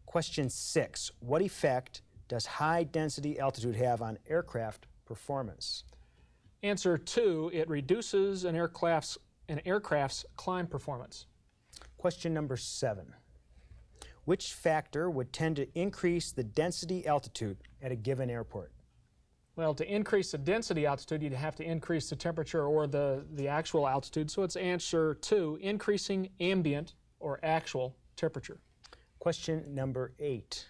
Question 6, what effect does high density altitude have on aircraft performance? Answer 2, it reduces an aircraft's climb performance. Question number 7, which factor would tend to increase the density altitude at a given airport? Well, to increase the density altitude, you'd have to increase the temperature or the actual altitude. So it's answer 2, increasing ambient or actual temperature. Question number 8.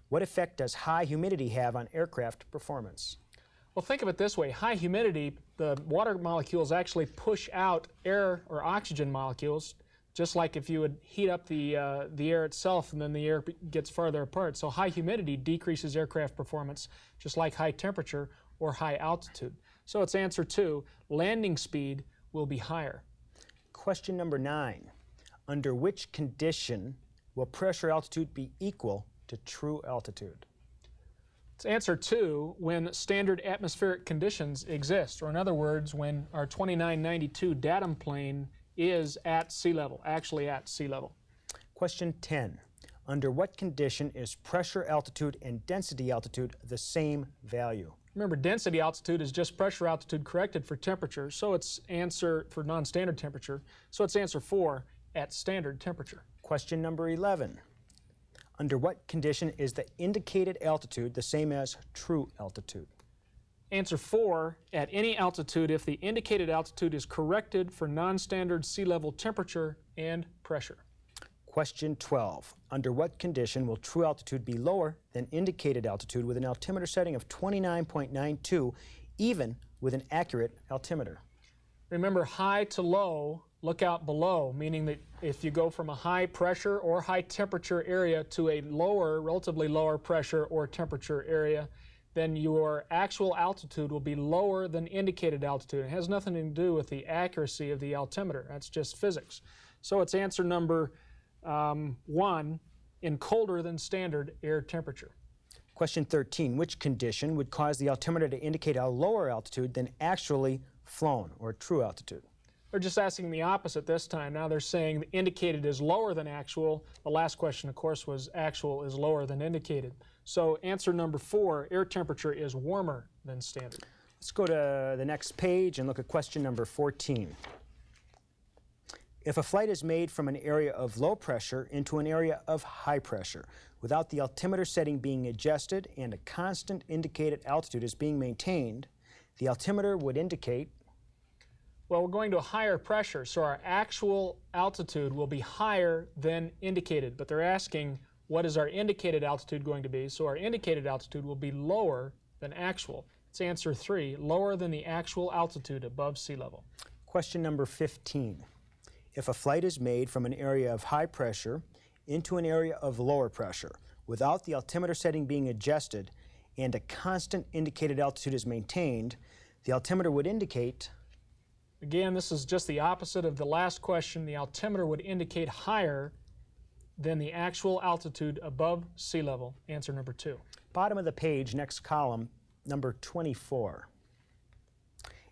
What effect does high humidity have on aircraft performance? Well, think of it this way. High humidity, the water molecules actually push out air or oxygen molecules just like if you would heat up the air itself and then the air gets farther apart. So high humidity decreases aircraft performance, just like high temperature or high altitude. So it's answer 2, landing speed will be higher. Question number 9. Under which condition will pressure altitude be equal to true altitude? It's answer 2, when standard atmospheric conditions exist, or in other words, when our 2992 datum plane is at sea level, actually at sea level. Question 10. Under what condition is pressure altitude and density altitude the same value? Remember, density altitude is just pressure altitude corrected for temperature, so it's answer for non-standard temperature, so it's answer 4, at standard temperature. Question number 11. Under what condition is the indicated altitude the same as true altitude? Answer 4, at any altitude if the indicated altitude is corrected for non-standard sea level temperature and pressure. Question 12. Under what condition will true altitude be lower than indicated altitude with an altimeter setting of 29.92, even with an accurate altimeter? Remember, high to low, look out below, meaning that if you go from a high pressure or high temperature area to a lower, relatively lower pressure or temperature area, then your actual altitude will be lower than indicated altitude. It has nothing to do with the accuracy of the altimeter. That's just physics. So it's answer number 1, in colder than standard air temperature. Question 13. Which condition would cause the altimeter to indicate a lower altitude than actually flown, or true altitude? They're just asking the opposite this time. Now they're saying the indicated is lower than actual. The last question, of course, was actual is lower than indicated. So answer number 4, air temperature is warmer than standard. Let's go to the next page and look at question number 14. If a flight is made from an area of low pressure into an area of high pressure, without the altimeter setting being adjusted and a constant indicated altitude is being maintained, the altimeter would indicate... Well, we're going to a higher pressure, so our actual altitude will be higher than indicated. But they're asking, what is our indicated altitude going to be? So our indicated altitude will be lower than actual. It's answer 3, lower than the actual altitude above sea level. Question number 15. If a flight is made from an area of high pressure into an area of lower pressure, without the altimeter setting being adjusted and a constant indicated altitude is maintained, the altimeter would indicate... Again, this is just the opposite of the last question. The altimeter would indicate higher than the actual altitude above sea level. Answer number 2. Bottom of the page, next column, number 24.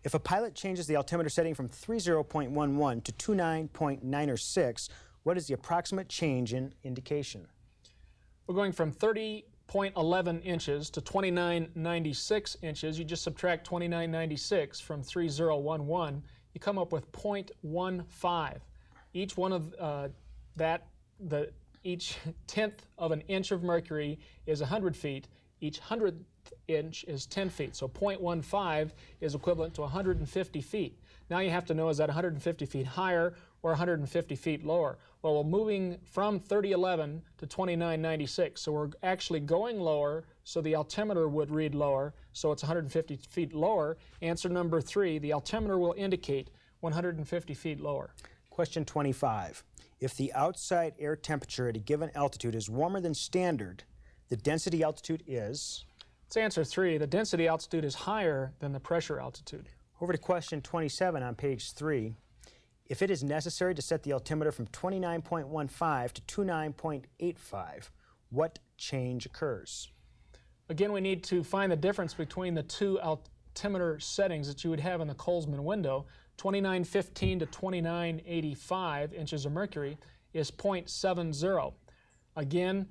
If a pilot changes the altimeter setting from 30.11 to 29.906, what is the approximate change in indication? We're going from 30.11 inches to 29.96 inches. You just subtract 29.96 from 3011. You come up with 0.15. Each one of each tenth of an inch of mercury is 100 feet. Each 100th inch is 10 feet. So 0.15 is equivalent to 150 feet. Now you have to know, is that 150 feet higher or 150 feet lower? Well, we're moving from 3011 to 2996. So we're actually going lower, so the altimeter would read lower, so it's 150 feet lower. Answer number 3, the altimeter will indicate 150 feet lower. Question 25. If the outside air temperature at a given altitude is warmer than standard, the density altitude is? It's answer 3. The density altitude is higher than the pressure altitude. Over to question 27 on page 3. If it is necessary to set the altimeter from 29.15 to 29.85, what change occurs? Again, we need to find the difference between the two altimeter settings that you would have in the Colesman window. 2915 to 2985 inches of mercury is 0.70. Again,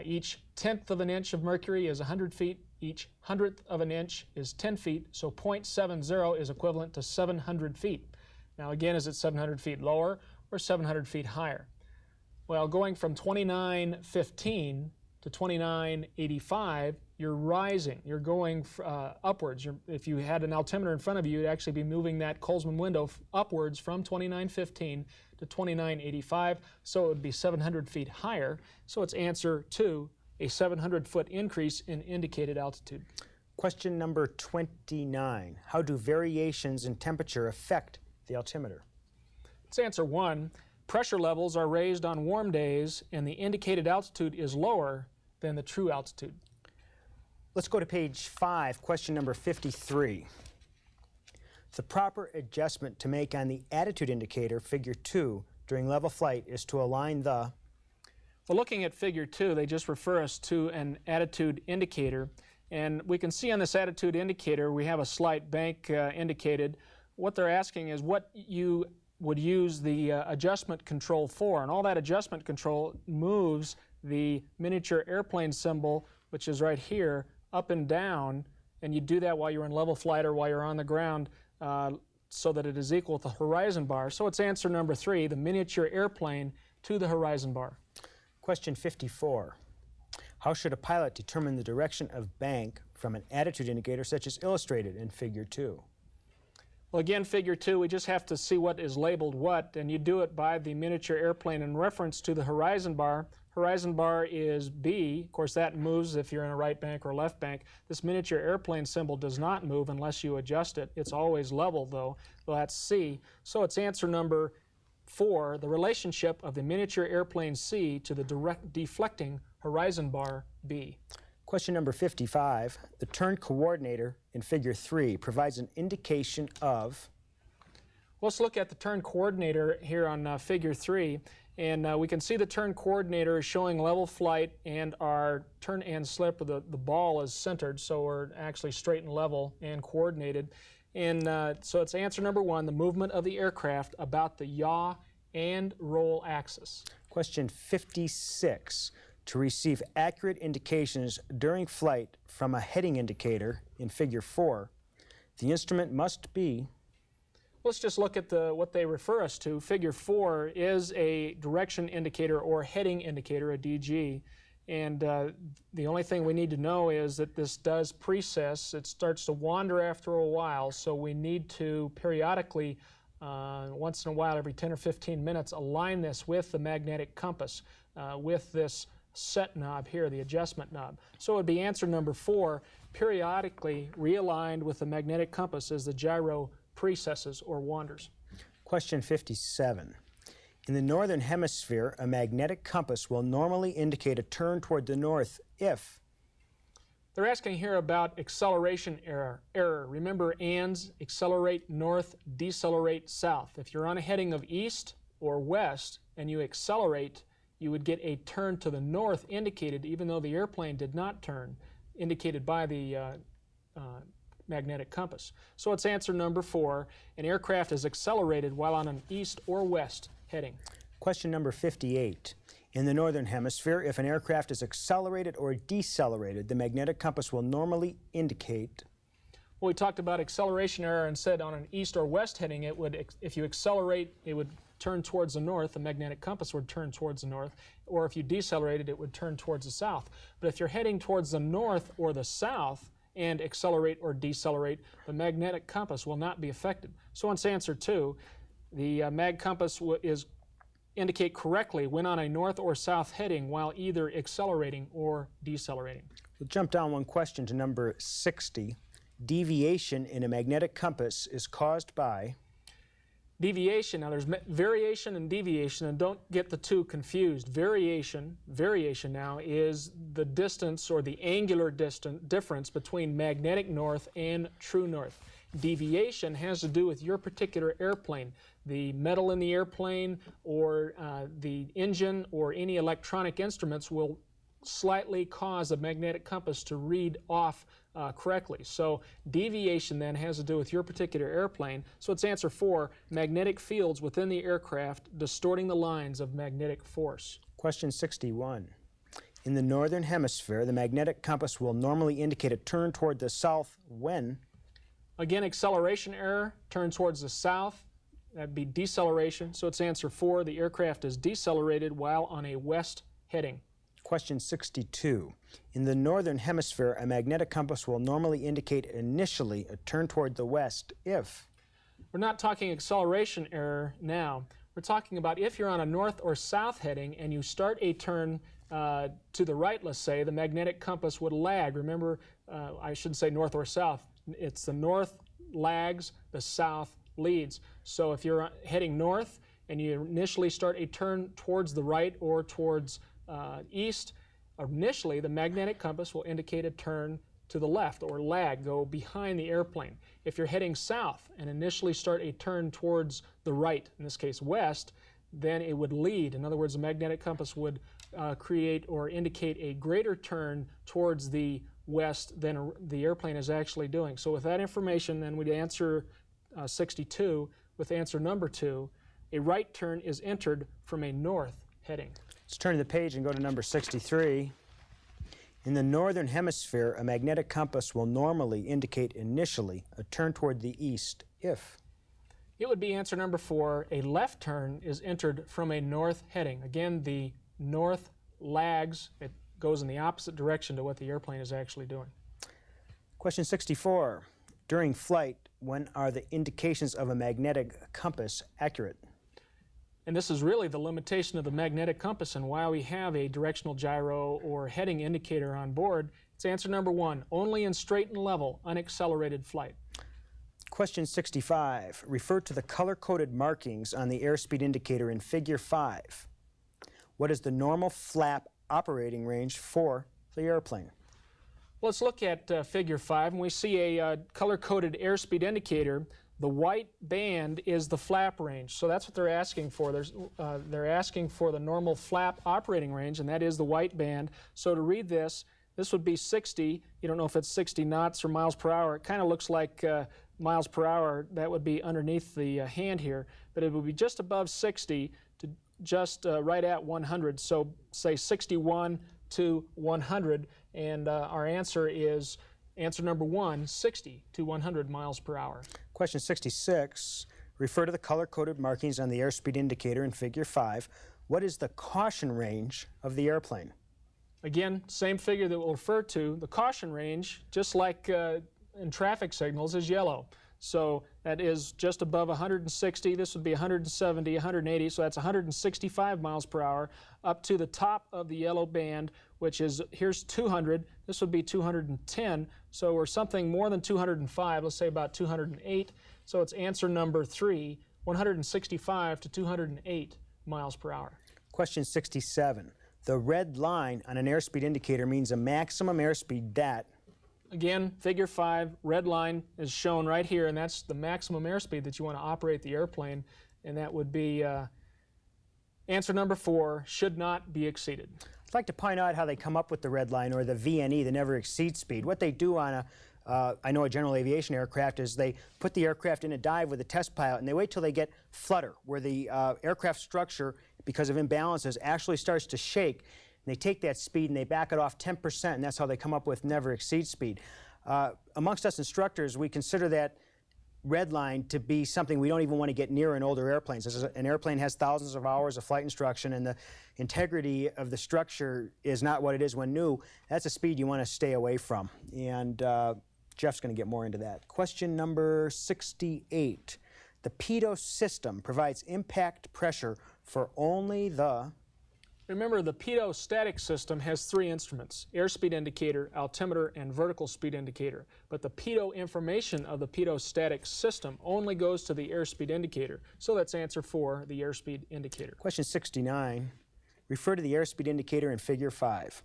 each tenth of an inch of mercury is 100 feet. Each hundredth of an inch is 10 feet, so 0.70 is equivalent to 700 feet. Now again, is it 700 feet lower or 700 feet higher? Well, going from 2915 to 2985, you're rising. You're going upwards. If you had an altimeter in front of you, you'd actually be moving that Colesman window upwards from 2915 to 2985, so it would be 700 feet higher. So it's answer 2, a 700-foot increase in indicated altitude. Question number 29. How do variations in temperature affect the altimeter? It's answer 1. Pressure levels are raised on warm days, and the indicated altitude is lower than the true altitude. Let's go to page 5, question number 53. The proper adjustment to make on the attitude indicator, figure 2, during level flight is to align the... Well, looking at figure 2, they just refer us to an attitude indicator. And we can see on this attitude indicator we have a slight bank indicated. What they're asking is what you would use the adjustment control for. And all that adjustment control moves the miniature airplane symbol, which is right here, up and down. And you do that while you're in level flight or while you're on the ground so that it is equal with the horizon bar. So it's answer number 3, the miniature airplane to the horizon bar. Question 54. How should a pilot determine the direction of bank from an attitude indicator such as illustrated in figure 2? Well, again, figure 2, we just have to see what is labeled what, and you do it by the miniature airplane in reference to the horizon bar. Horizon bar is B. Of course, that moves if you're in a right bank or left bank. This miniature airplane symbol does not move unless you adjust it. It's always level, though. So that's C. So it's answer number 4, the relationship of the miniature airplane C to the direct deflecting horizon bar B. Question number 55. The turn coordinator in figure 3 provides an indication of... Let's look at the turn coordinator here on figure 3. And we can see the turn coordinator is showing level flight, and our turn and slip of the ball is centered, so we're actually straight and level and coordinated. And so it's answer number 1, the movement of the aircraft about the yaw and roll axis. Question 56. To receive accurate indications during flight from a heading indicator in figure 4, the instrument must be... Let's just look at what they refer us to. Figure 4 is a direction indicator or heading indicator, a DG. And the only thing we need to know is that this does precess. It starts to wander after a while, so we need to periodically, once in a while, every 10 or 15 minutes, align this with the magnetic compass, with this set knob here, the adjustment knob. So it would be answer number 4, periodically realigned with the magnetic compass as the gyro precesses or wanders. Question 57. In the northern hemisphere, a magnetic compass will normally indicate a turn toward the north if... They're asking here about acceleration error. Remember ANDS, accelerate north, decelerate south. If you're on a heading of east or west and you accelerate, you would get a turn to the north indicated, even though the airplane did not turn, indicated by the magnetic compass. So it's answer number 4. An aircraft is accelerated while on an east or west heading. Question number 58. In the northern hemisphere, if an aircraft is accelerated or decelerated, the magnetic compass will normally indicate... Well, we talked about acceleration error and said on an east or west heading, it would, if you accelerate, it would turn towards the north, the magnetic compass would turn towards the north, or if you decelerated, it would turn towards the south. But if you're heading towards the north or the south and accelerate or decelerate, the magnetic compass will not be affected. So it's answer 2. The mag compass indicate correctly when on a north or south heading while either accelerating or decelerating. We'll jump down one question to number 60. Deviation in a magnetic compass is caused by... Deviation, now there's variation and deviation, and don't get the two confused. Variation now is the distance or the angular difference between magnetic north and true north. Deviation has to do with your particular airplane. The metal in the airplane or the engine or any electronic instruments will slightly cause a magnetic compass to read off correctly. So deviation then has to do with your particular airplane. So it's answer 4, magnetic fields within the aircraft distorting the lines of magnetic force. Question 61. In the northern hemisphere, the magnetic compass will normally indicate a turn toward the south when... Again, acceleration error, turn towards the south. That'd be deceleration. So it's answer 4, the aircraft is decelerated while on a west heading. Question 62. In the northern hemisphere, a magnetic compass will normally indicate initially a turn toward the west if... We're not talking acceleration error now. We're talking about if you're on a north or south heading and you start a turn to the right, let's say, the magnetic compass would lag. Remember, I shouldn't say north or south. It's the north lags, the south leads. So if you're heading north and you initially start a turn towards the right or towards east, initially the magnetic compass will indicate a turn to the left or lag, go behind the airplane. If you're heading south and initially start a turn towards the right, in this case west, then it would lead. In other words, the magnetic compass would create or indicate a greater turn towards the west than the airplane is actually doing. So with that information, then we'd answer 62 with answer number 2. A right turn is entered from a north heading. Let's turn the page and go to number 63. In the northern hemisphere, a magnetic compass will normally indicate initially a turn toward the east if... It would be answer number 4. A left turn is entered from a north heading. Again, the north lags. It goes in the opposite direction to what the airplane is actually doing. Question 64. During flight, when are the indications of a magnetic compass accurate? And this is really the limitation of the magnetic compass and why we have a directional gyro or heading indicator on board. It's answer number 1, only in straight and level, unaccelerated flight. Question 65. Refer to the color-coded markings on the airspeed indicator in Figure 5. What is the normal flap operating range for the airplane? Let's look at Figure 5, and we see a color-coded airspeed indicator. The white band is the flap range, so that's what they're asking for. They're asking for the normal flap operating range, and that is the white band. So to read this, this would be 60. You don't know if it's 60 knots or miles per hour. It kind of looks like miles per hour. That would be underneath the hand here, but it would be just above 60 to just right at 100. So say 61 to 100, and our answer is answer number 1, 60 to 100 miles per hour. Question 66. Refer to the color-coded markings on the airspeed indicator in Figure 5. What is the caution range of the airplane? Again, same figure that we'll refer to. The caution range, just like in traffic signals, is yellow. So that is just above 160. This would be 170, 180, so that's 165 miles per hour up to the top of the yellow band, which is, here's 200. This would be 210. So we're something more than 205, let's say about 208. So it's answer number 3, 165 to 208 miles per hour. Question 67. The red line on an airspeed indicator means a maximum airspeed that... Again, Figure 5, red line is shown right here, and that's the maximum airspeed that you want to operate the airplane, and that would be answer number 4, should not be exceeded. I'd like to point out how they come up with the red line, or the VNE, the never exceed speed. What they do on I know a general aviation aircraft, is they put the aircraft in a dive with a test pilot, and they wait till they get flutter, where the aircraft structure, because of imbalances, actually starts to shake. And they take that speed and they back it off 10%, and that's how they come up with never exceed speed. Amongst us instructors, we consider that red line to be something we don't even want to get near in older airplanes. An airplane has thousands of hours of flight instruction, and the integrity of the structure is not what it is when new. That's a speed you want to stay away from. And Jeff's going to get more into that. Question number 68. The pitot system provides impact pressure for only the... Remember, the pitot static system has 3 instruments: airspeed indicator, altimeter, and vertical speed indicator. But the pitot information of the pitot static system only goes to the airspeed indicator. So that's answer 4, the airspeed indicator. Question 69. Refer to the airspeed indicator in Figure 5.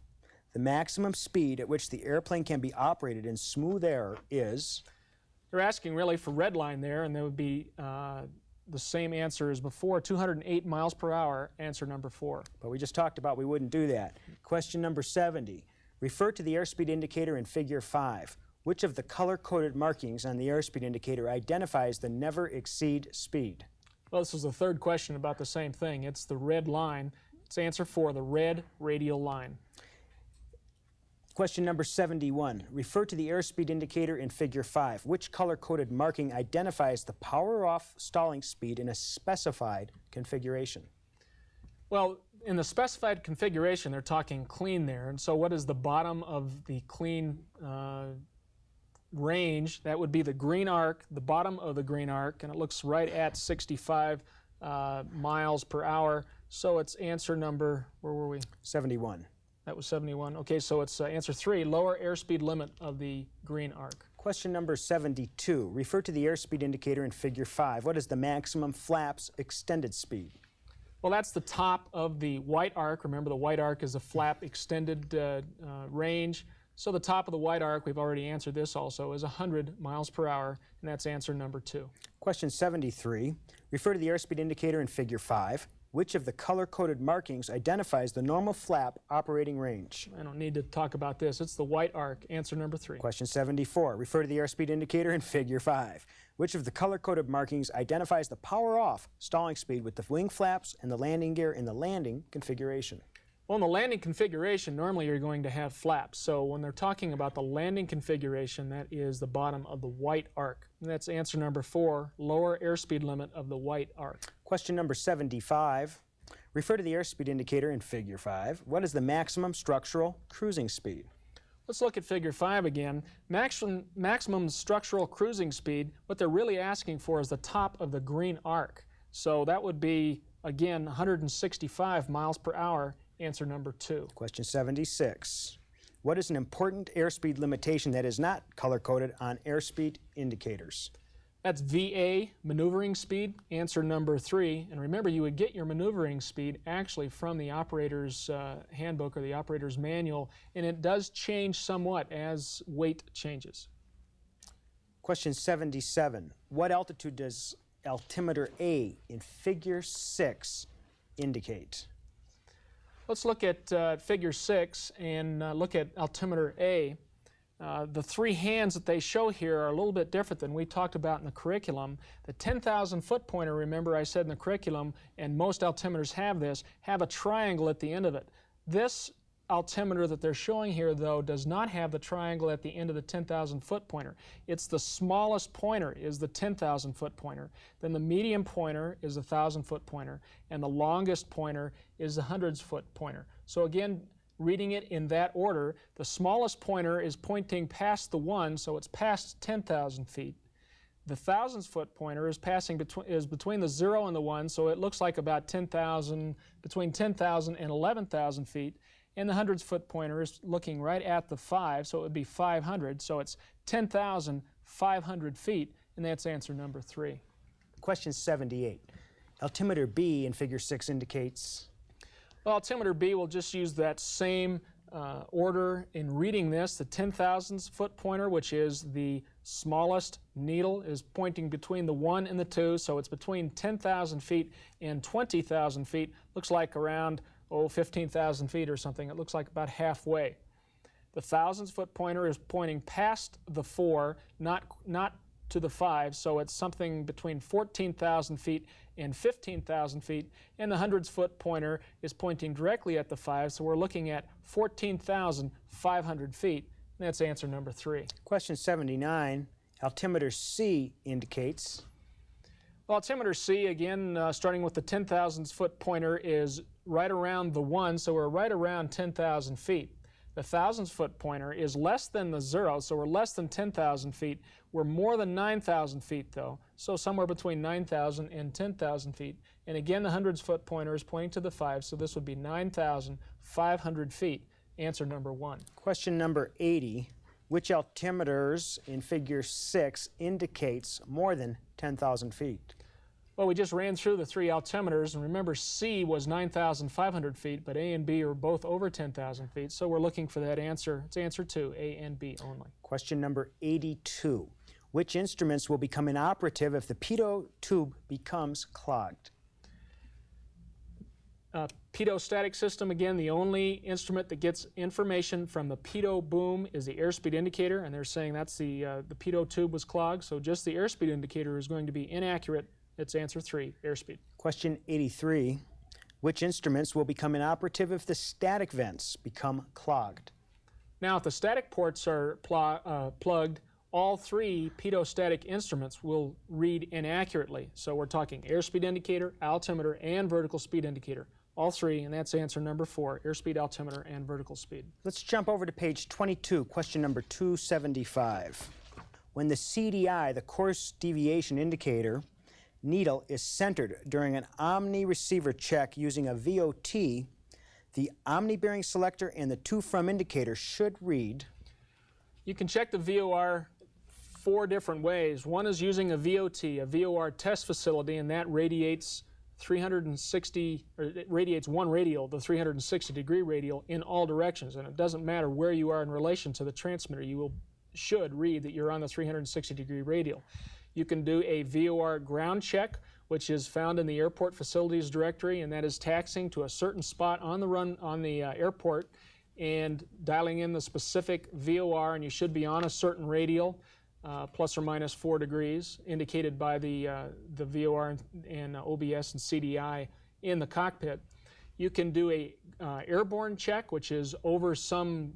The maximum speed at which the airplane can be operated in smooth air is... They're asking really for red line there, and there would be the same answer as before, 208 miles per hour, answer number 4. But we just talked about we wouldn't do that. Question number 70. Refer to the airspeed indicator in Figure 5. Which of the color-coded markings on the airspeed indicator identifies the never exceed speed? Well, this is the third question about the same thing. It's the red line. It's answer 4, the red radial line. Question number 71. Refer to the airspeed indicator in Figure 5. Which color-coded marking identifies the power-off stalling speed in a specified configuration? Well, in the specified configuration, they're talking clean there. And so what is the bottom of the clean range? That would be the green arc, the bottom of the green arc, and it looks right at 65 miles per hour. So it's answer number, where were we? 71. That was 71. Okay, so it's answer 3, lower airspeed limit of the green arc. Question number 72. Refer to the airspeed indicator in Figure 5. What is the maximum flaps extended speed? Well, that's the top of the white arc. Remember, the white arc is a flap extended range. So the top of the white arc, we've already answered this also, is 100 miles per hour, and that's answer number 2. Question 73. Refer to the airspeed indicator in Figure 5. Which of the color-coded markings identifies the normal flap operating range? I don't need to talk about this. It's the white arc, answer number 3. Question 74. Refer to the airspeed indicator in Figure 5. Which of the color-coded markings identifies the power-off stalling speed with the wing flaps and the landing gear in the landing configuration? Well, in the landing configuration, normally you're going to have flaps. So when they're talking about the landing configuration, that is the bottom of the white arc. And that's answer number 4, lower airspeed limit of the white arc. Question number 75. Refer to the airspeed indicator in Figure 5. What is the maximum structural cruising speed? Let's look at Figure 5 again. Maximum structural cruising speed, what they're really asking for is the top of the green arc. So that would be, again, 165 miles per hour, answer number 2. Question 76. What is an important airspeed limitation that is not color-coded on airspeed indicators? That's VA, maneuvering speed, answer number 3. And remember, you would get your maneuvering speed actually from the operator's handbook or the operator's manual, and it does change somewhat as weight changes. Question 77. What altitude does altimeter A in Figure 6 indicate? Let's look at Figure 6 and look at altimeter A. The 3 hands that they show here are a little bit different than we talked about in the curriculum. The 10,000 foot pointer, remember I said in the curriculum, and most altimeters have this, have a triangle at the end of it. This altimeter that they're showing here, though, does not have the triangle at the end of the 10,000 foot pointer. It's the smallest pointer is the 10,000 foot pointer. Then the medium pointer is the 1,000 foot pointer, and the longest pointer is the 100 foot pointer. So again, reading it in that order, the smallest pointer is pointing past the 1, so it's past 10,000 feet. The 1,000 foot pointer is between the 0 and the 1, so it looks like about 10,000, between 10,000 and 11,000 feet. And the 100 foot pointer is looking right at the 5, so it would be 500. So it's 10,500 feet, and that's answer number 3. Question 78. Altimeter B in Figure 6 indicates? Well, altimeter B will just use that same order in reading this. The 10,000 foot pointer, which is the smallest needle, is pointing between the 1 and the 2, so it's between 10,000 feet and 20,000 feet. Looks like around 15,000 feet or something. It looks like about halfway. The 1,000 foot pointer is pointing past the 4, not to the 5, so it's something between 14,000 feet and 15,000 feet, and the 100 foot pointer is pointing directly at the 5, so we're looking at 14,500 feet, and that's answer number 3. Question 79. Altimeter C indicates? Well, altimeter C, again, starting with the 10,000 foot pointer, is right around the 1, so we're right around 10,000 feet. The 1,000 foot pointer is less than the 0, so we're less than 10,000 feet. We're more than 9,000 feet, though, so somewhere between 9,000 and 10,000 feet. And again, the 100 foot pointer is pointing to the 5, so this would be 9,500 feet. Answer number 1. Question number 80. Which altimeters in Figure 6 indicates more than 10,000 feet? Well, we just ran through the 3 altimeters, and remember C was 9,500 feet, but A and B are both over 10,000 feet, so we're looking for that answer. It's answer 2, A and B only. Question number 82. Which instruments will become inoperative if the pitot tube becomes clogged? Pitot-static system, again, the only instrument that gets information from the pitot boom is the airspeed indicator, and they're saying that's the pitot tube was clogged, so just the airspeed indicator is going to be inaccurate. It's answer 3, airspeed. Question 83. Which instruments will become inoperative if the static vents become clogged? Now, if the static ports are plugged, all 3 pitot-static instruments will read inaccurately. So we're talking airspeed indicator, altimeter, and vertical speed indicator. All 3, and that's answer number 4, airspeed, altimeter, and vertical speed. Let's jump over to page 22, question number 275. When the CDI, the course deviation indicator, needle is centered during an omni-receiver check using a VOT, The omni-bearing selector and the to from indicator should read. You can check the VOR 4 different ways. One is using a VOT, a VOR test facility, and that radiates 360, or it radiates one radial, the 360-degree radial, in all directions. And it doesn't matter where you are in relation to the transmitter. You should read that you're on the 360-degree radial. You can do a VOR ground check, which is found in the airport facilities directory, and that is taxiing to a certain spot on the airport and dialing in the specific VOR, and you should be on a certain radial, plus or minus 4 degrees, indicated by the VOR and OBS and CDI in the cockpit. You can do a airborne check, which is over some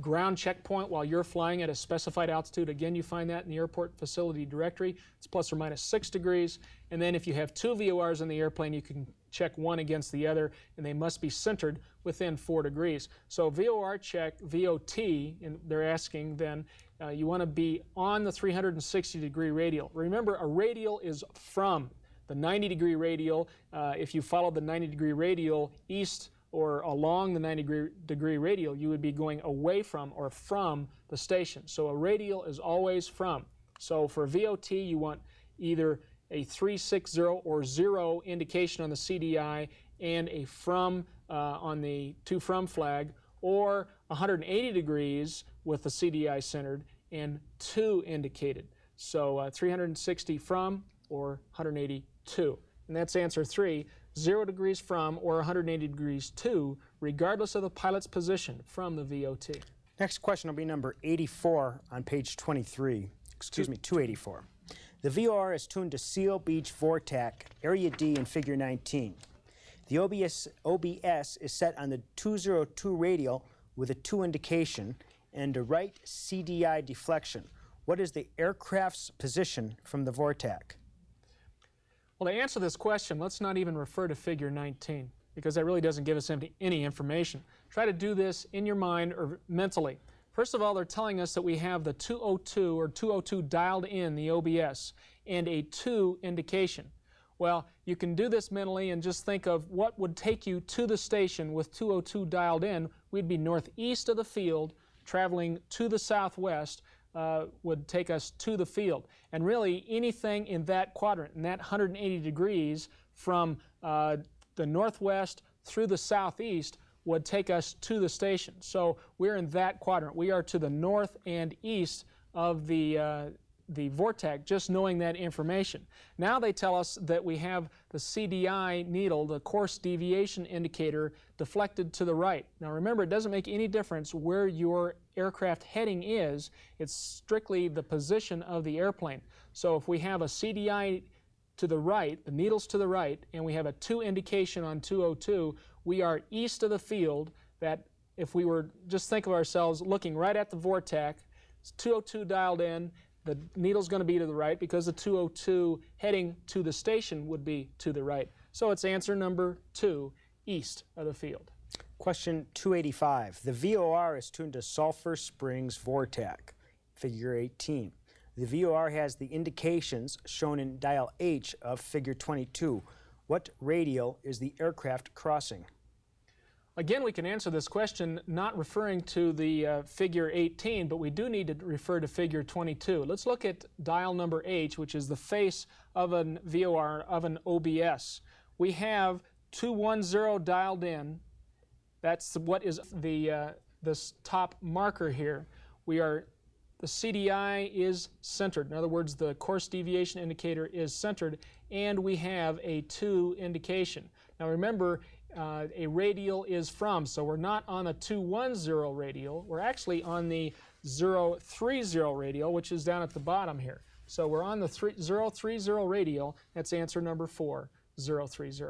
ground checkpoint while you're flying at a specified altitude. Again, you find that in the airport facility directory. It's plus or minus 6 degrees. And then if you have 2 VORs in the airplane, you can check one against the other, and they must be centered within 4 degrees. So VOR check, VOT, and they're asking then, you want to be on the 360-degree radial. Remember, a radial is from the 90-degree radial. If you followed the 90-degree radial east or along the 90-degree radial, you would be going away from or from the station. So a radial is always from. So for VOT, you want either a 360 or 0 indication on the CDI and a from on the to from flag, or 180 degrees with the CDI centered and 2 indicated. So 360 from or 180 to. And that's answer 3, 0 degrees from or 180 degrees to, regardless of the pilot's position from the VOT. Next question will be number 84 on page 23. Excuse me, 284. The VOR is tuned to Seal Beach VORTAC, Area D in Figure 19. The OBS is set on the 202 radial with a 2 indication and a right CDI deflection. What is the aircraft's position from the VORTAC? Well, to answer this question, let's not even refer to Figure 19, because that really doesn't give us any information. Try to do this in your mind or mentally. First of all, they're telling us that we have the 202 or 202 dialed in the OBS and a 2 indication. Well, you can do this mentally and just think of what would take you to the station with 202 dialed in. We'd be northeast of the field, traveling to the southwest, would take us to the field. And really, anything in that quadrant, in that 180 degrees from the northwest through the southeast, would take us to the station. So we're in that quadrant. We are to the north and east of the VORTAC, just knowing that information. Now they tell us that we have the CDI needle, the course deviation indicator, deflected to the right. Now remember, it doesn't make any difference where your aircraft heading is. It's strictly the position of the airplane. So if we have a CDI to the right, the needle's to the right, and we have a 2 indication on 202, we are east of the field. That if we were, just think of ourselves looking right at the VORTAC, it's 202 dialed in, the needle's going to be to the right because the 202 heading to the station would be to the right. So it's answer number 2, east of the field. Question 285. The VOR is tuned to Sulphur Springs VORTAC, Figure 18. The VOR has the indications shown in dial H of Figure 22. What radial is the aircraft crossing? Again, we can answer this question not referring to the Figure 18, but we do need to refer to Figure 22. Let's look at dial number H, which is the face of an VOR, of an OBS. We have 210 dialed in. That's what is this top marker here. The CDI is centered. In other words, the course deviation indicator is centered, and we have a 2 indication. Now remember, a radial is from, so we're not on the 210 radial. We're actually on the 030 radial, which is down at the bottom here. So we're on the 030 radial. That's answer number 4, 030.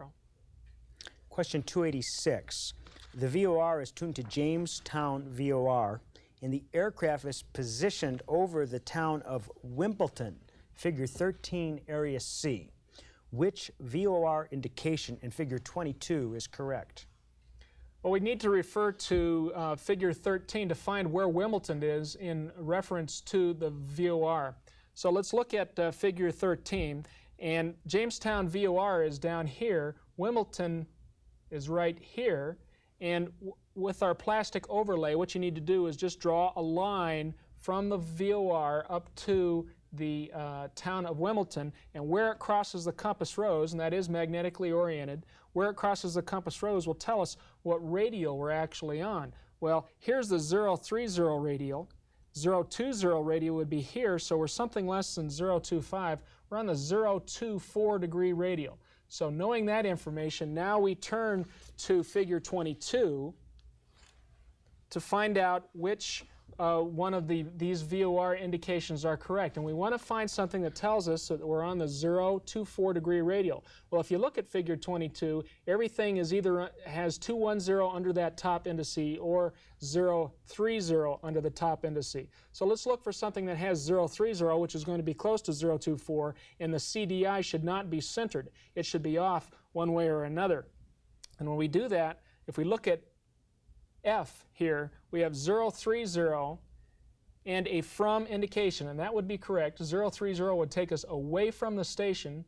Question 286. The VOR is tuned to Jamestown VOR, and the aircraft is positioned over the town of Wimbledon, Figure 13, Area C. Which VOR indication in Figure 22 is correct? Well, we need to refer to Figure 13 to find where Wimbledon is in reference to the VOR. So let's look at Figure 13, and Jamestown VOR is down here, Wimbledon is right here, And with our plastic overlay, what you need to do is just draw a line from the VOR up to the town of Wimbledon, and where it crosses the compass rose, and that is magnetically oriented, where it crosses the compass rose will tell us what radial we're actually on. Well, here's the 030 radial. 020 radial would be here, so we're something less than 025. We're on the 024 degree radial. So knowing that information, now we turn to figure 22 to find out which one of these VOR indications are correct. And we want to find something that tells us that we're on the 024 degree radial. Well, if you look at figure 22, everything is either has 210 under that top indice or 030 under the top indice. So let's look for something that has 030, which is going to be close to 024, and the CDI should not be centered. It should be off one way or another. And when we do that, if we look at F here, we have 030 and a from indication, and that would be correct. 030 would take us away from the station,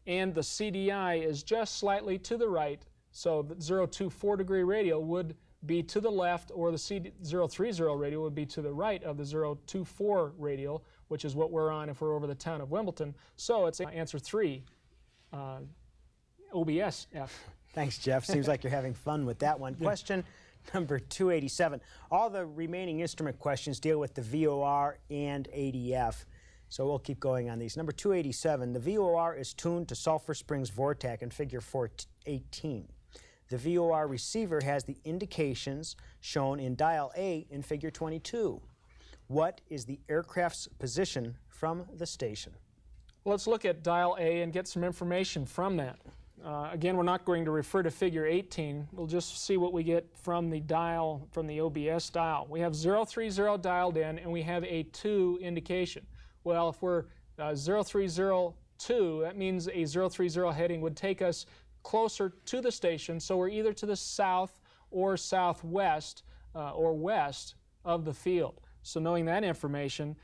and the CDI is just slightly to the right, so the 024 degree radial would be to the left, or the 030 radial would be to the right of the 024 radial, which is what we're on if we're over the town of Wimbledon. So it's answer 3, OBS F. Thanks, Jeff. Seems like you're having fun with that one. Question number 287. All the remaining instrument questions deal with the VOR and ADF, so we'll keep going on these. Number 287, the VOR is tuned to Sulphur Springs Vortex in figure 418. The VOR receiver has the indications shown in dial A in figure 22. What is the aircraft's position from the station? Let's look at dial A and get some information from that. Again, we're not going to refer to figure 18. We'll just see what we get from the dial, from the OBS dial. We have 030 dialed in, and we have a 2 indication. Well, if we're 0302, that means a 030 heading would take us closer to the station, so we're either to the south or southwest or west of the field. So knowing that information,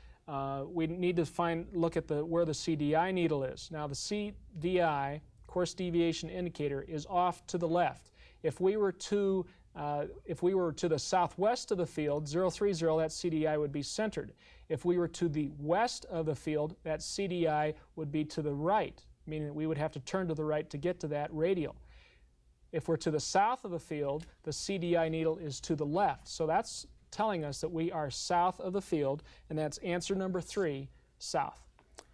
we need to look at where the CDI needle is. Now the CDI, course deviation indicator, is off to the left. If we were to the southwest of the field, 030, that CDI would be centered. If we were to the west of the field, that CDI would be to the right, meaning that we would have to turn to the right to get to that radial. If we're to the south of the field, the CDI needle is to the left. So that's telling us that we are south of the field, and that's answer number 3, south.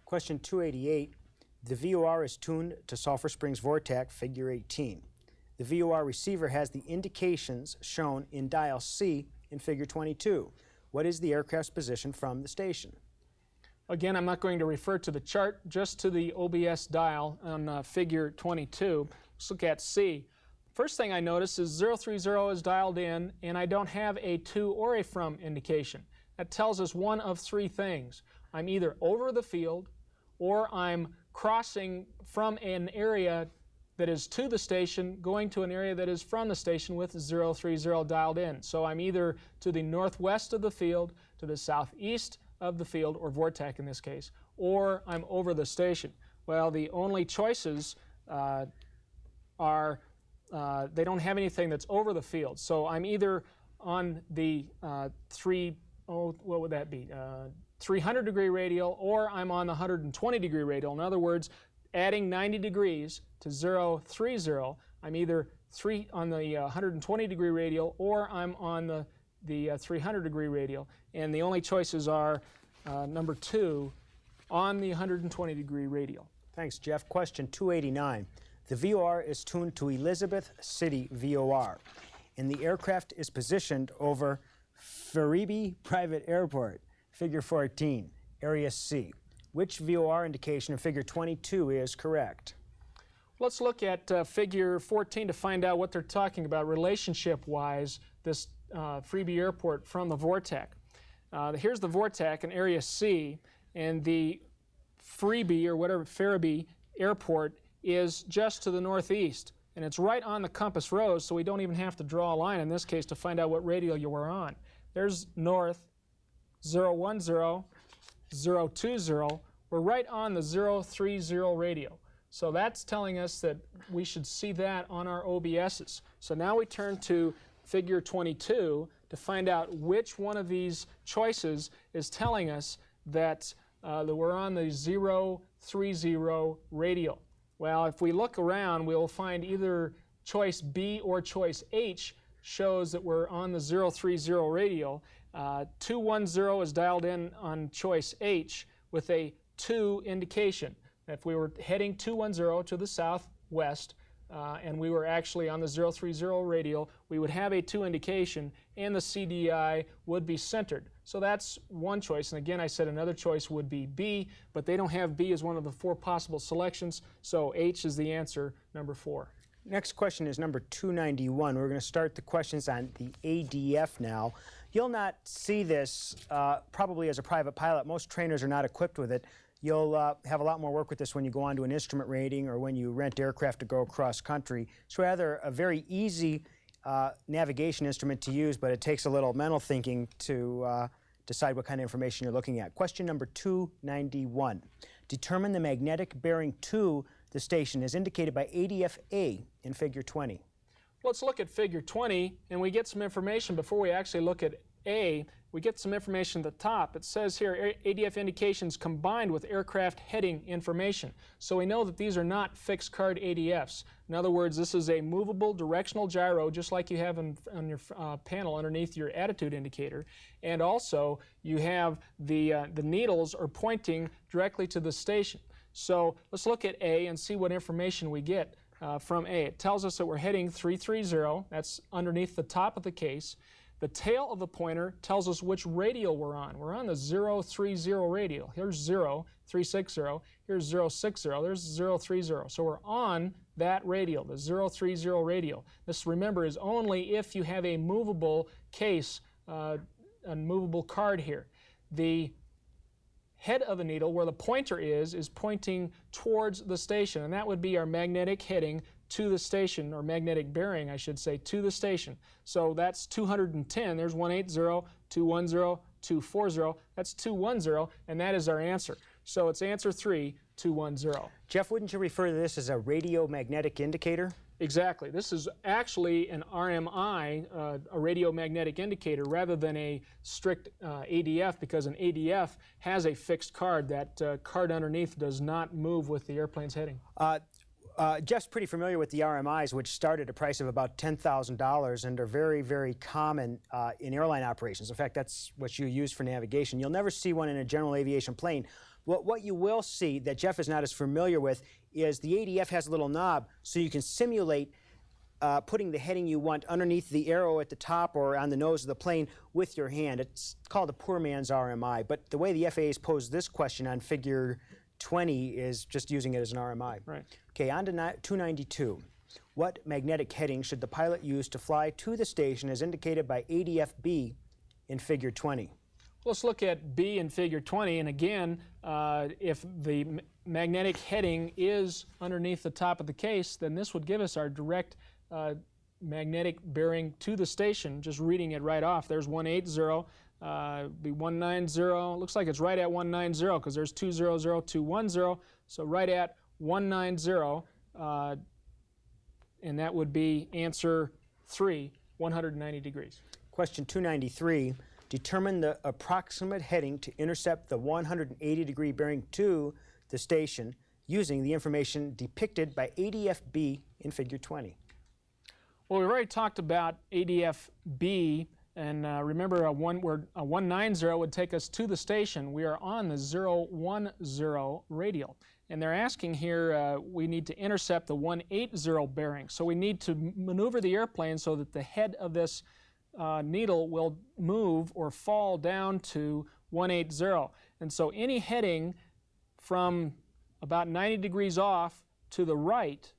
Question 288. The VOR is tuned to Sulphur Springs Vortex, figure 18. The VOR receiver has the indications shown in dial C in figure 22. What is the aircraft's position from the station? Again, I'm not going to refer to the chart, just to the OBS dial on figure 22. Let's look at C. First thing I notice is 030 is dialed in, and I don't have a to or a from indication. That tells us one of 3 things. I'm either over the field, or I'm crossing from an area that is to the station, going to an area that is from the station with 030 dialed in. So I'm either to the northwest of the field, to the southeast of the field, or vortex in this case, or I'm over the station. Well, the only choices are they don't have anything that's over the field. So I'm either on the 300 degree radial, or I'm on the 120 degree radial. In other words, adding 90 degrees to 030, I'm either on the 120 degree radial, or I'm on the 300 degree radial. And the only choices are number 2, on the 120 degree radial. Thanks, Jeff. Question 289. The VOR is tuned to Elizabeth City VOR, and the aircraft is positioned over Faribi Private Airport, figure 14, area C. Which VOR indication in figure 22 is correct? Let's look at figure 14 to find out what they're talking about relationship-wise, this Freebie Airport from the vortex. Here's the vortex in area C, and the Freebie, or whatever, Faribi Airport is just to the northeast, and it's right on the compass rose, so we don't even have to draw a line in this case to find out what radial you were on. There's north, 010, 020. We're right on the 030 radial. So that's telling us that we should see that on our OBSs. So now we turn to figure 22 to find out which one of these choices is telling us that, that we're on the 030 radial. Well, if we look around, we'll find either choice B or choice H shows that we're on the 030 radial. 210 is dialed in on choice H with a 2 indication. If we were heading 210 to the southwest and we were actually on the 030 radial, we would have a 2 indication and the CDI would be centered. So that's one choice. And again, I said another choice would be B, but they don't have B as one of the 4 possible selections, so H is the answer, number 4. Next question is number 291. We're going to start the questions on the ADF now. You'll not see this probably as a private pilot. Most trainers are not equipped with it. You'll have a lot more work with this when you go on to an instrument rating or when you rent aircraft to go across country. It's rather a very easy navigation instrument to use, but it takes a little mental thinking to decide what kind of information you're looking at. Question number 291. Determine the magnetic bearing to the station as indicated by ADF-A in figure 20. Let's look at figure 20 and we get some information before we actually look at A. We get some information at the top. It says here ADF indications combined with aircraft heading information. So we know that these are not fixed card ADFs. In other words, this is a movable directional gyro just like you have on your panel underneath your attitude indicator. And also you have the needles are pointing directly to the station. So let's look at A and see what information we get from A. It tells us that we're heading 330. That's underneath the top of the case. The tail of the pointer tells us which radial we're on. We're on the 030 radial. Here's 0360. Here's 060. There's 030. So we're on that radial, the 030 radial. This, remember, is only if you have a movable case, a movable card here. The head of the needle, where the pointer is pointing towards the station, and that would be our magnetic heading to the station, or magnetic bearing, I should say, to the station. So that's 210. There's 180, 210, 240. That's 210, and that is our answer. So it's answer 3, 210. Jeff, wouldn't you refer to this as a radiomagnetic indicator? Exactly. This is actually an RMI, a radiomagnetic indicator, rather than a strict ADF, because an ADF has a fixed card. That card underneath does not move with the airplane's heading. Jeff's pretty familiar with the RMIs, which start at a price of about $10,000 and are very, very common in airline operations. In fact, that's what you use for navigation. You'll never see one in a general aviation plane. What you will see that Jeff is not as familiar with is the ADF has a little knob, so you can simulate putting the heading you want underneath the arrow at the top or on the nose of the plane with your hand. It's called a poor man's RMI, but the way the FAA has posed this question on figure 20 is just using it as an RMI. Right. Okay, on to 292. What magnetic heading should the pilot use to fly to the station as indicated by ADF-B in figure 20? Let's look at B in figure 20, and again, if the magnetic heading is underneath the top of the case, then this would give us our direct magnetic bearing to the station, just reading it right off. There's 180, be 190. Looks like it's right at 190 because there's 200, 210, so right at 190, and that would be answer 3, 190 degrees. Question 293. Determine the approximate heading to intercept the 180-degree bearing to the station using the information depicted by ADF-B in figure 20. Well, we've already talked about ADF-B, and remember a 190 would take us to the station. We are on the 010 radial. And they're asking here, we need to intercept the 180 bearing. So we need to maneuver the airplane so that the head of this needle will move or fall down to 180. And so any heading from about 90 degrees off to the right,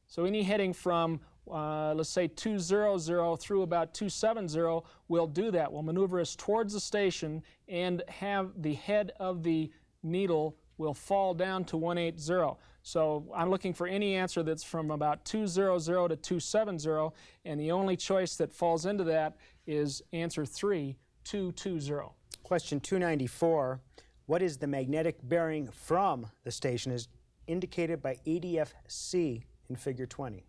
so any heading from let's say 200 through about 270 will do that. Will maneuver us towards the station and have the head of the needle will fall down to 180. So I'm looking for any answer that's from about 200 to 270, and the only choice that falls into that is answer 3, 220. Question 294. What is the magnetic bearing from the station as indicated by ADF-C in Figure 20?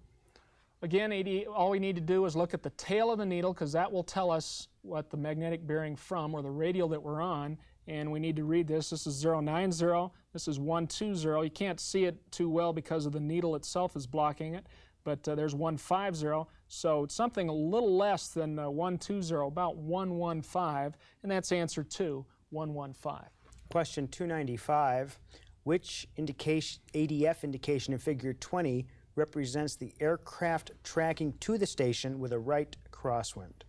Again, all we need to do is look at the tail of the needle, because that will tell us what the magnetic bearing from, or the radial that we're on, and we need to read this. This is 090, this is 120. You can't see it too well because of the needle itself is blocking it, but there's 150, so it's something a little less than 120, about 115, and that's answer 2, 115. Question 295, which ADF indication in Figure 20 represents the aircraft tracking to the station with a right crosswind?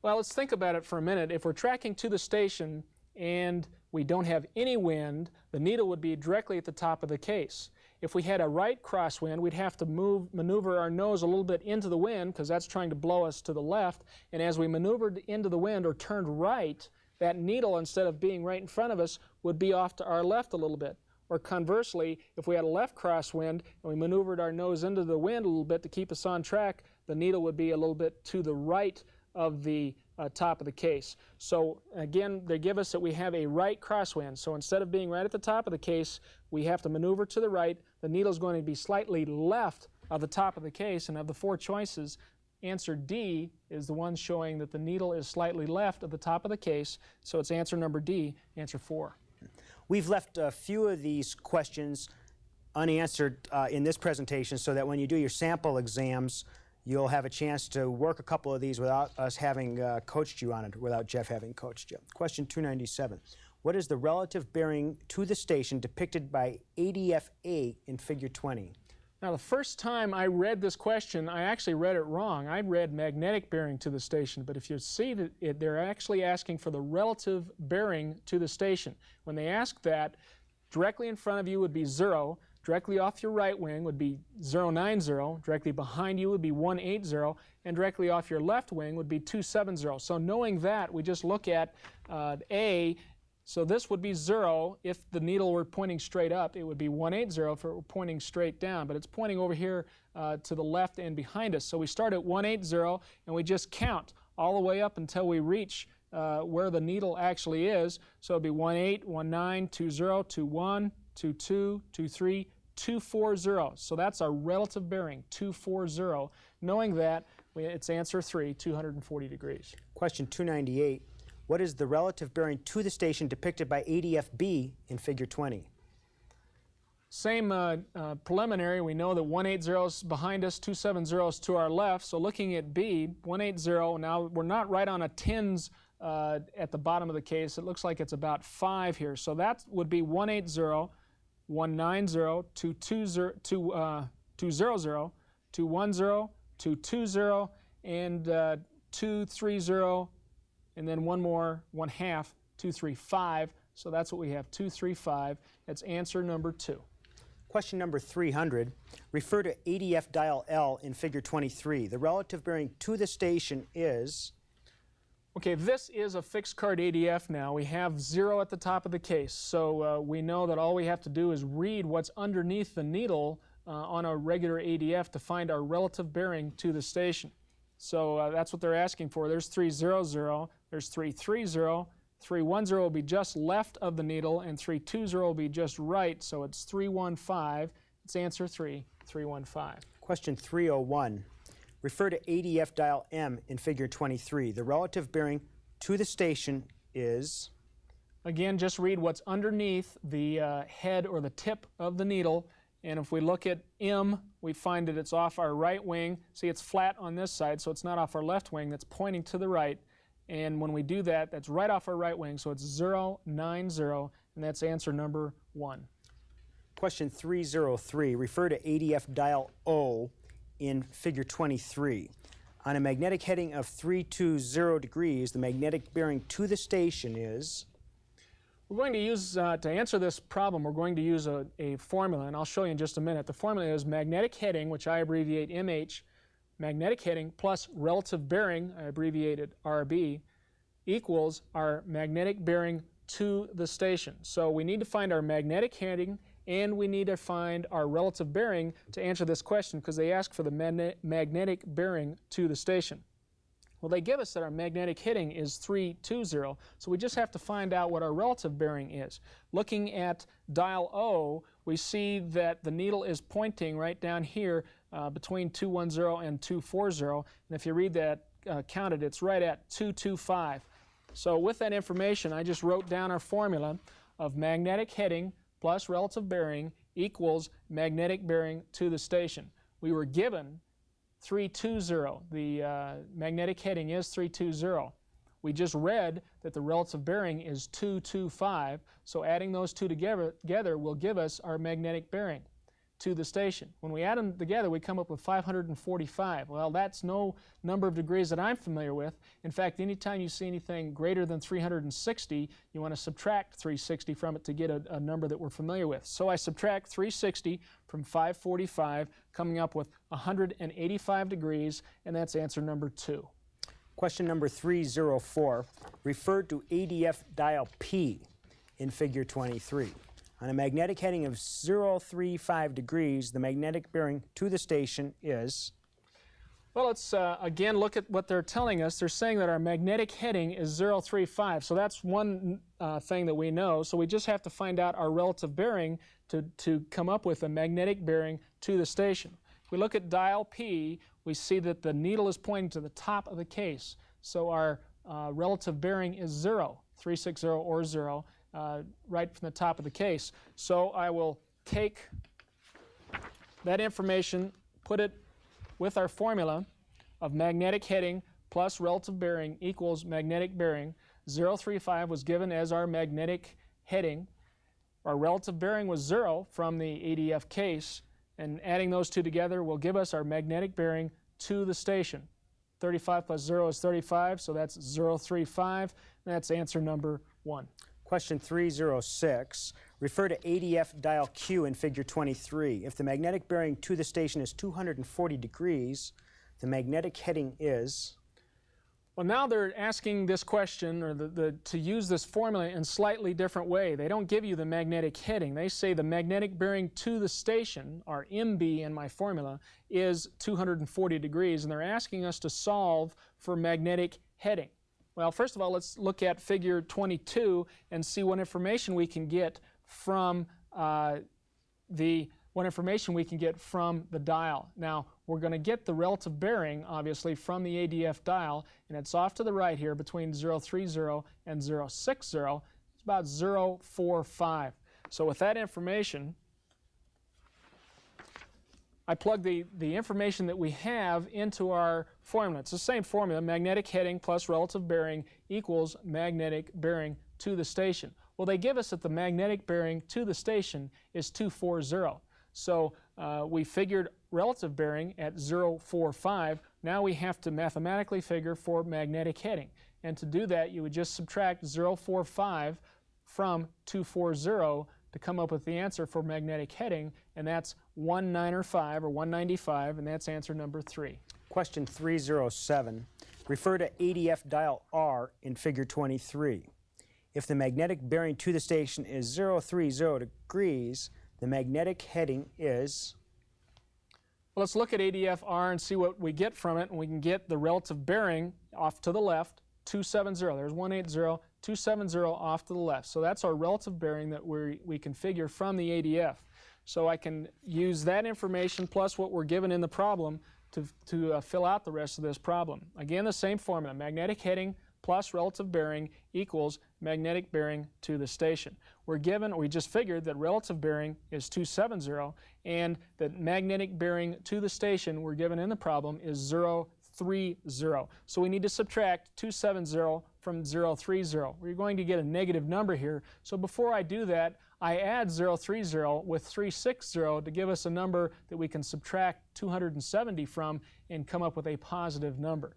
Well, let's think about it for a minute. If we're tracking to the station and we don't have any wind, the needle would be directly at the top of the case. If we had a right crosswind, we'd have to maneuver our nose a little bit into the wind, because that's trying to blow us to the left, and as we maneuvered into the wind or turned right, that needle, instead of being right in front of us, would be off to our left a little bit. Or conversely, if we had a left crosswind and we maneuvered our nose into the wind a little bit to keep us on track, the needle would be a little bit to the right of the top of the case. So again, they give us that we have a right crosswind. So instead of being right at the top of the case, we have to maneuver to the right. The needle is going to be slightly left of the top of the case, and of the 4 choices, answer D is the one showing that the needle is slightly left of the top of the case, so it's answer number D, answer 4. We've left a few of these questions unanswered in this presentation, so that when you do your sample exams, you'll have a chance to work a couple of these without us having coached you on it, without Jeff having coached you. Question 297. What is the relative bearing to the station depicted by ADF-A in Figure 20? Now, the first time I read this question, I actually read it wrong. I read magnetic bearing to the station, but if you see that they're actually asking for the relative bearing to the station. When they ask that, directly in front of you would be 0, directly off your right wing would be 090, directly behind you would be 180, and directly off your left wing would be 270. So knowing that, we just look at A. So this would be 0 if the needle were pointing straight up. It would be 180 if it were pointing straight down, but it's pointing over here to the left and behind us. So we start at 180 and we just count all the way up until we reach where the needle actually is. So it'd be 18, 19, 20, 21, 22, 23, 240. So that's our relative bearing, 240. Knowing that, it's answer 3, 240 degrees. Question 298. What is the relative bearing to the station depicted by ADF-B in Figure 20? Same preliminary. We know that 180 is behind us, 270 is to our left. So looking at B, 180, now we're not right on a tens at the bottom of the case. It looks like it's about 5 here. So that would be 180, 190, 220, 200, 210, 220, and 230, and then one more, 1/2, 235. So that's what we have, 235. That's answer number 2. Question number 300. Refer to ADF dial L in Figure 23. The relative bearing to the station is? Okay, this is a fixed card ADF now. We have 0 at the top of the case. So we know that all we have to do is read what's underneath the needle on a regular ADF to find our relative bearing to the station. So that's what they're asking for. There's 300, there's 330, 310 will be just left of the needle, and 320 will be just right, so it's 315. It's answer 3, 315. Question 301. Refer to ADF dial M in Figure 23. The relative bearing to the station is? Again, just read what's underneath the head or the tip of the needle, and if we look at M, we find that it's off our right wing. See, it's flat on this side, so it's not off our left wing. That's pointing to the right. And when we do that, that's right off our right wing, so it's 090, and that's answer number 1. Question 303. Refer to ADF dial O in Figure 23. On a magnetic heading of 320 degrees, the magnetic bearing to the station is? We're going to use, to answer this problem, we're going to use a formula, and I'll show you in just a minute. The formula is magnetic heading, which I abbreviate MH, magnetic heading plus relative bearing, I abbreviated RB, equals our magnetic bearing to the station. So we need to find our magnetic heading and we need to find our relative bearing to answer this question, because they ask for the magnetic bearing to the station. Well, they give us that our magnetic heading is 320, so we just have to find out what our relative bearing is. Looking at dial O, we see that the needle is pointing right down here between 210 and 240, and if you read that counted, it's right at 225. So with that information, I just wrote down our formula of magnetic heading plus relative bearing equals magnetic bearing to the station. We were given 320. The magnetic heading is 320. We just read that the relative bearing is 225, so adding those two together will give us our magnetic bearing to the station. When we add them together, we come up with 545. Well, that's no number of degrees that I'm familiar with. In fact, anytime you see anything greater than 360, you want to subtract 360 from it to get a number that we're familiar with. So I subtract 360 from 545, coming up with 185 degrees, and that's answer number 2. Question number 304, refer to ADF dial P in figure 23. On a magnetic heading of 035 degrees, the magnetic bearing to the station is? Well, let's again look at what they're telling us. They're saying that our magnetic heading is 035, so that's one thing that we know. So we just have to find out our relative bearing to come up with a magnetic bearing to the station. If we look at dial P, we see that the needle is pointing to the top of the case. So our relative bearing is 0, 360 or 0. Right from the top of the case. So I will take that information, put it with our formula of magnetic heading plus relative bearing equals magnetic bearing. 035 was given as our magnetic heading. Our relative bearing was 0 from the ADF case, and adding those two together will give us our magnetic bearing to the station. 35 plus 0 is 35, so that's 035, and that's answer number 1. Question 306, refer to ADF dial Q in figure 23. If the magnetic bearing to the station is 240 degrees, the magnetic heading is? Well, now they're asking this question, or to use this formula in a slightly different way. They don't give you the magnetic heading. They say the magnetic bearing to the station, or MB in my formula, is 240 degrees, and they're asking us to solve for magnetic heading. Well, first of all, let's look at figure 22 and see what information we can get from the dial. Now, we're going to get the relative bearing, obviously, from the ADF dial, and it's off to the right here between 030 and 060. It's about 045. So with that information, I plug the information that we have into our formula. It's the same formula, magnetic heading plus relative bearing equals magnetic bearing to the station. Well, they give us that the magnetic bearing to the station is 240. So we figured relative bearing at 045. Now we have to mathematically figure for magnetic heading. And to do that, you would just subtract 045 from 240 to come up with the answer for magnetic heading, and that's 195 or 195, and that's answer number 3. Question 307, refer to ADF dial R in figure 23. If the magnetic bearing to the station is 030 degrees, the magnetic heading is? Well, let's look at ADF R and see what we get from it, and we can get the relative bearing off to the left, 270. There's 180, 270 off to the left. So that's our relative bearing that we can figure from the ADF. So I can use that information plus what we're given in the problem to fill out the rest of this problem. Again, the same formula, magnetic heading plus relative bearing equals magnetic bearing to the station. We just figured that relative bearing is 270, and that magnetic bearing to the station we're given in the problem is 030. So we need to subtract 270 from 030. We're going to get a negative number here. So before I do that, I add 030 with 360 to give us a number that we can subtract 270 from and come up with a positive number.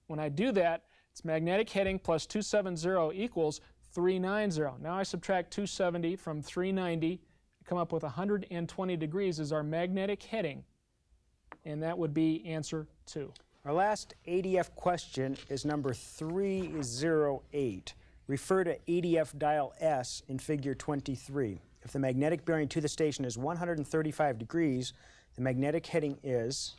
When I do that, it's magnetic heading plus 270 equals 390. Now I subtract 270 from 390, come up with 120 degrees as our magnetic heading, and that would be answer 2. Our last ADF question is number 308. Refer to ADF dial S in figure 23. If the magnetic bearing to the station is 135 degrees, the magnetic heading is?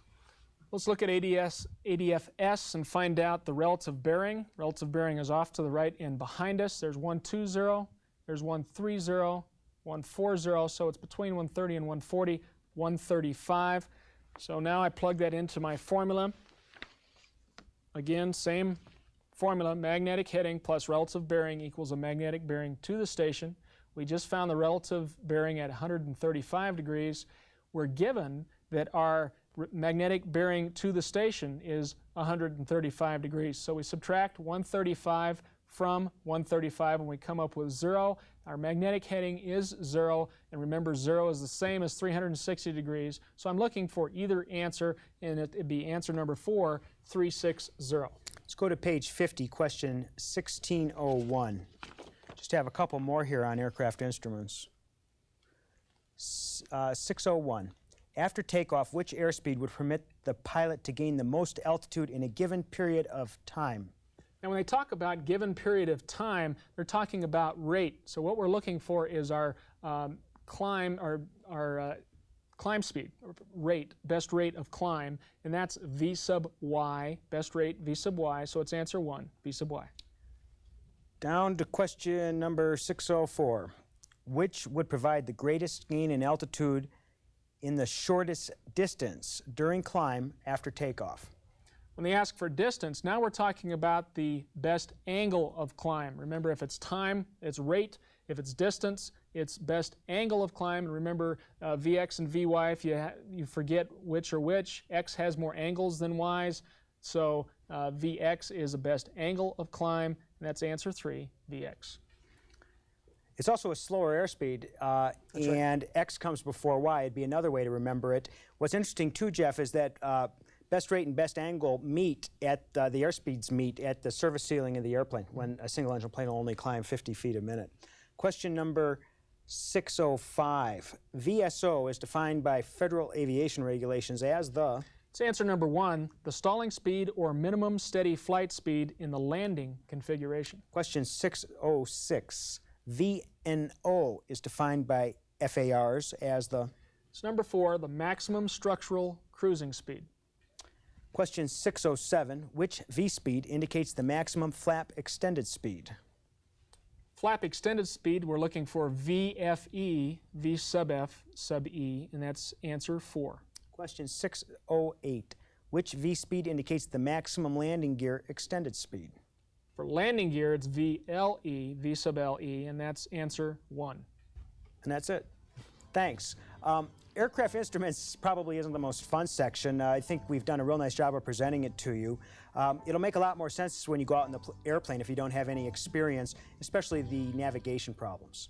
Let's look at ADF-S and find out the relative bearing. Relative bearing is off to the right and behind us. There's 120, there's 130, 140, so it's between 130 and 140, 135. So now I plug that into my formula. Again, same formula, magnetic heading plus relative bearing equals a magnetic bearing to the station. We just found the relative bearing at 135 degrees. We're given that our magnetic bearing to the station is 135 degrees. So we subtract 135 from 135 and we come up with 0. Our magnetic heading is 0, and remember 0 is the same as 360 degrees. So I'm looking for either answer, and it'd be answer number 4, 360. Let's go to page 50, question 1601. Just have a couple more here on aircraft instruments. 601. After takeoff, which airspeed would permit the pilot to gain the most altitude in a given period of time? Now when they talk about given period of time, they're talking about rate. So what we're looking for is our climb speed, or rate, best rate of climb, and that's V sub y, best rate V sub y, so it's answer 1, V sub y. Down to question number 604. Which would provide the greatest gain in altitude in the shortest distance during climb after takeoff? When they ask for distance, now we're talking about the best angle of climb. Remember, if it's time, it's rate. If it's distance, it's best angle of climb. And remember, Vx and Vy, if you forget which or which, x has more angles than y's. So Vx is the best angle of climb, and that's answer 3, Vx. It's also a slower airspeed, and x comes before y. It'd be another way to remember it. What's interesting too, Jeff, is that best rate and best angle meet at the airspeeds meet at the service ceiling of the airplane when a single engine plane will only climb 50 feet a minute. Question number 605. VSO is defined by Federal Aviation Regulations as the... It's answer number 1, the stalling speed or minimum steady flight speed in the landing configuration. Question 606. VNO is defined by FARs as the... It's number 4, the maximum structural cruising speed. Question 607. Which V-speed indicates the maximum flap extended speed? Flap extended speed, we're looking for VFE, V sub F sub E, and that's answer 4. Question 608. Which V-speed indicates the maximum landing gear extended speed? For landing gear, it's VLE, V sub LE, and that's answer 1. And that's it. Thanks. Aircraft instruments probably isn't the most fun section. I think we've done a real nice job of presenting it to you. It'll make a lot more sense when you go out in the airplane if you don't have any experience, especially the navigation problems.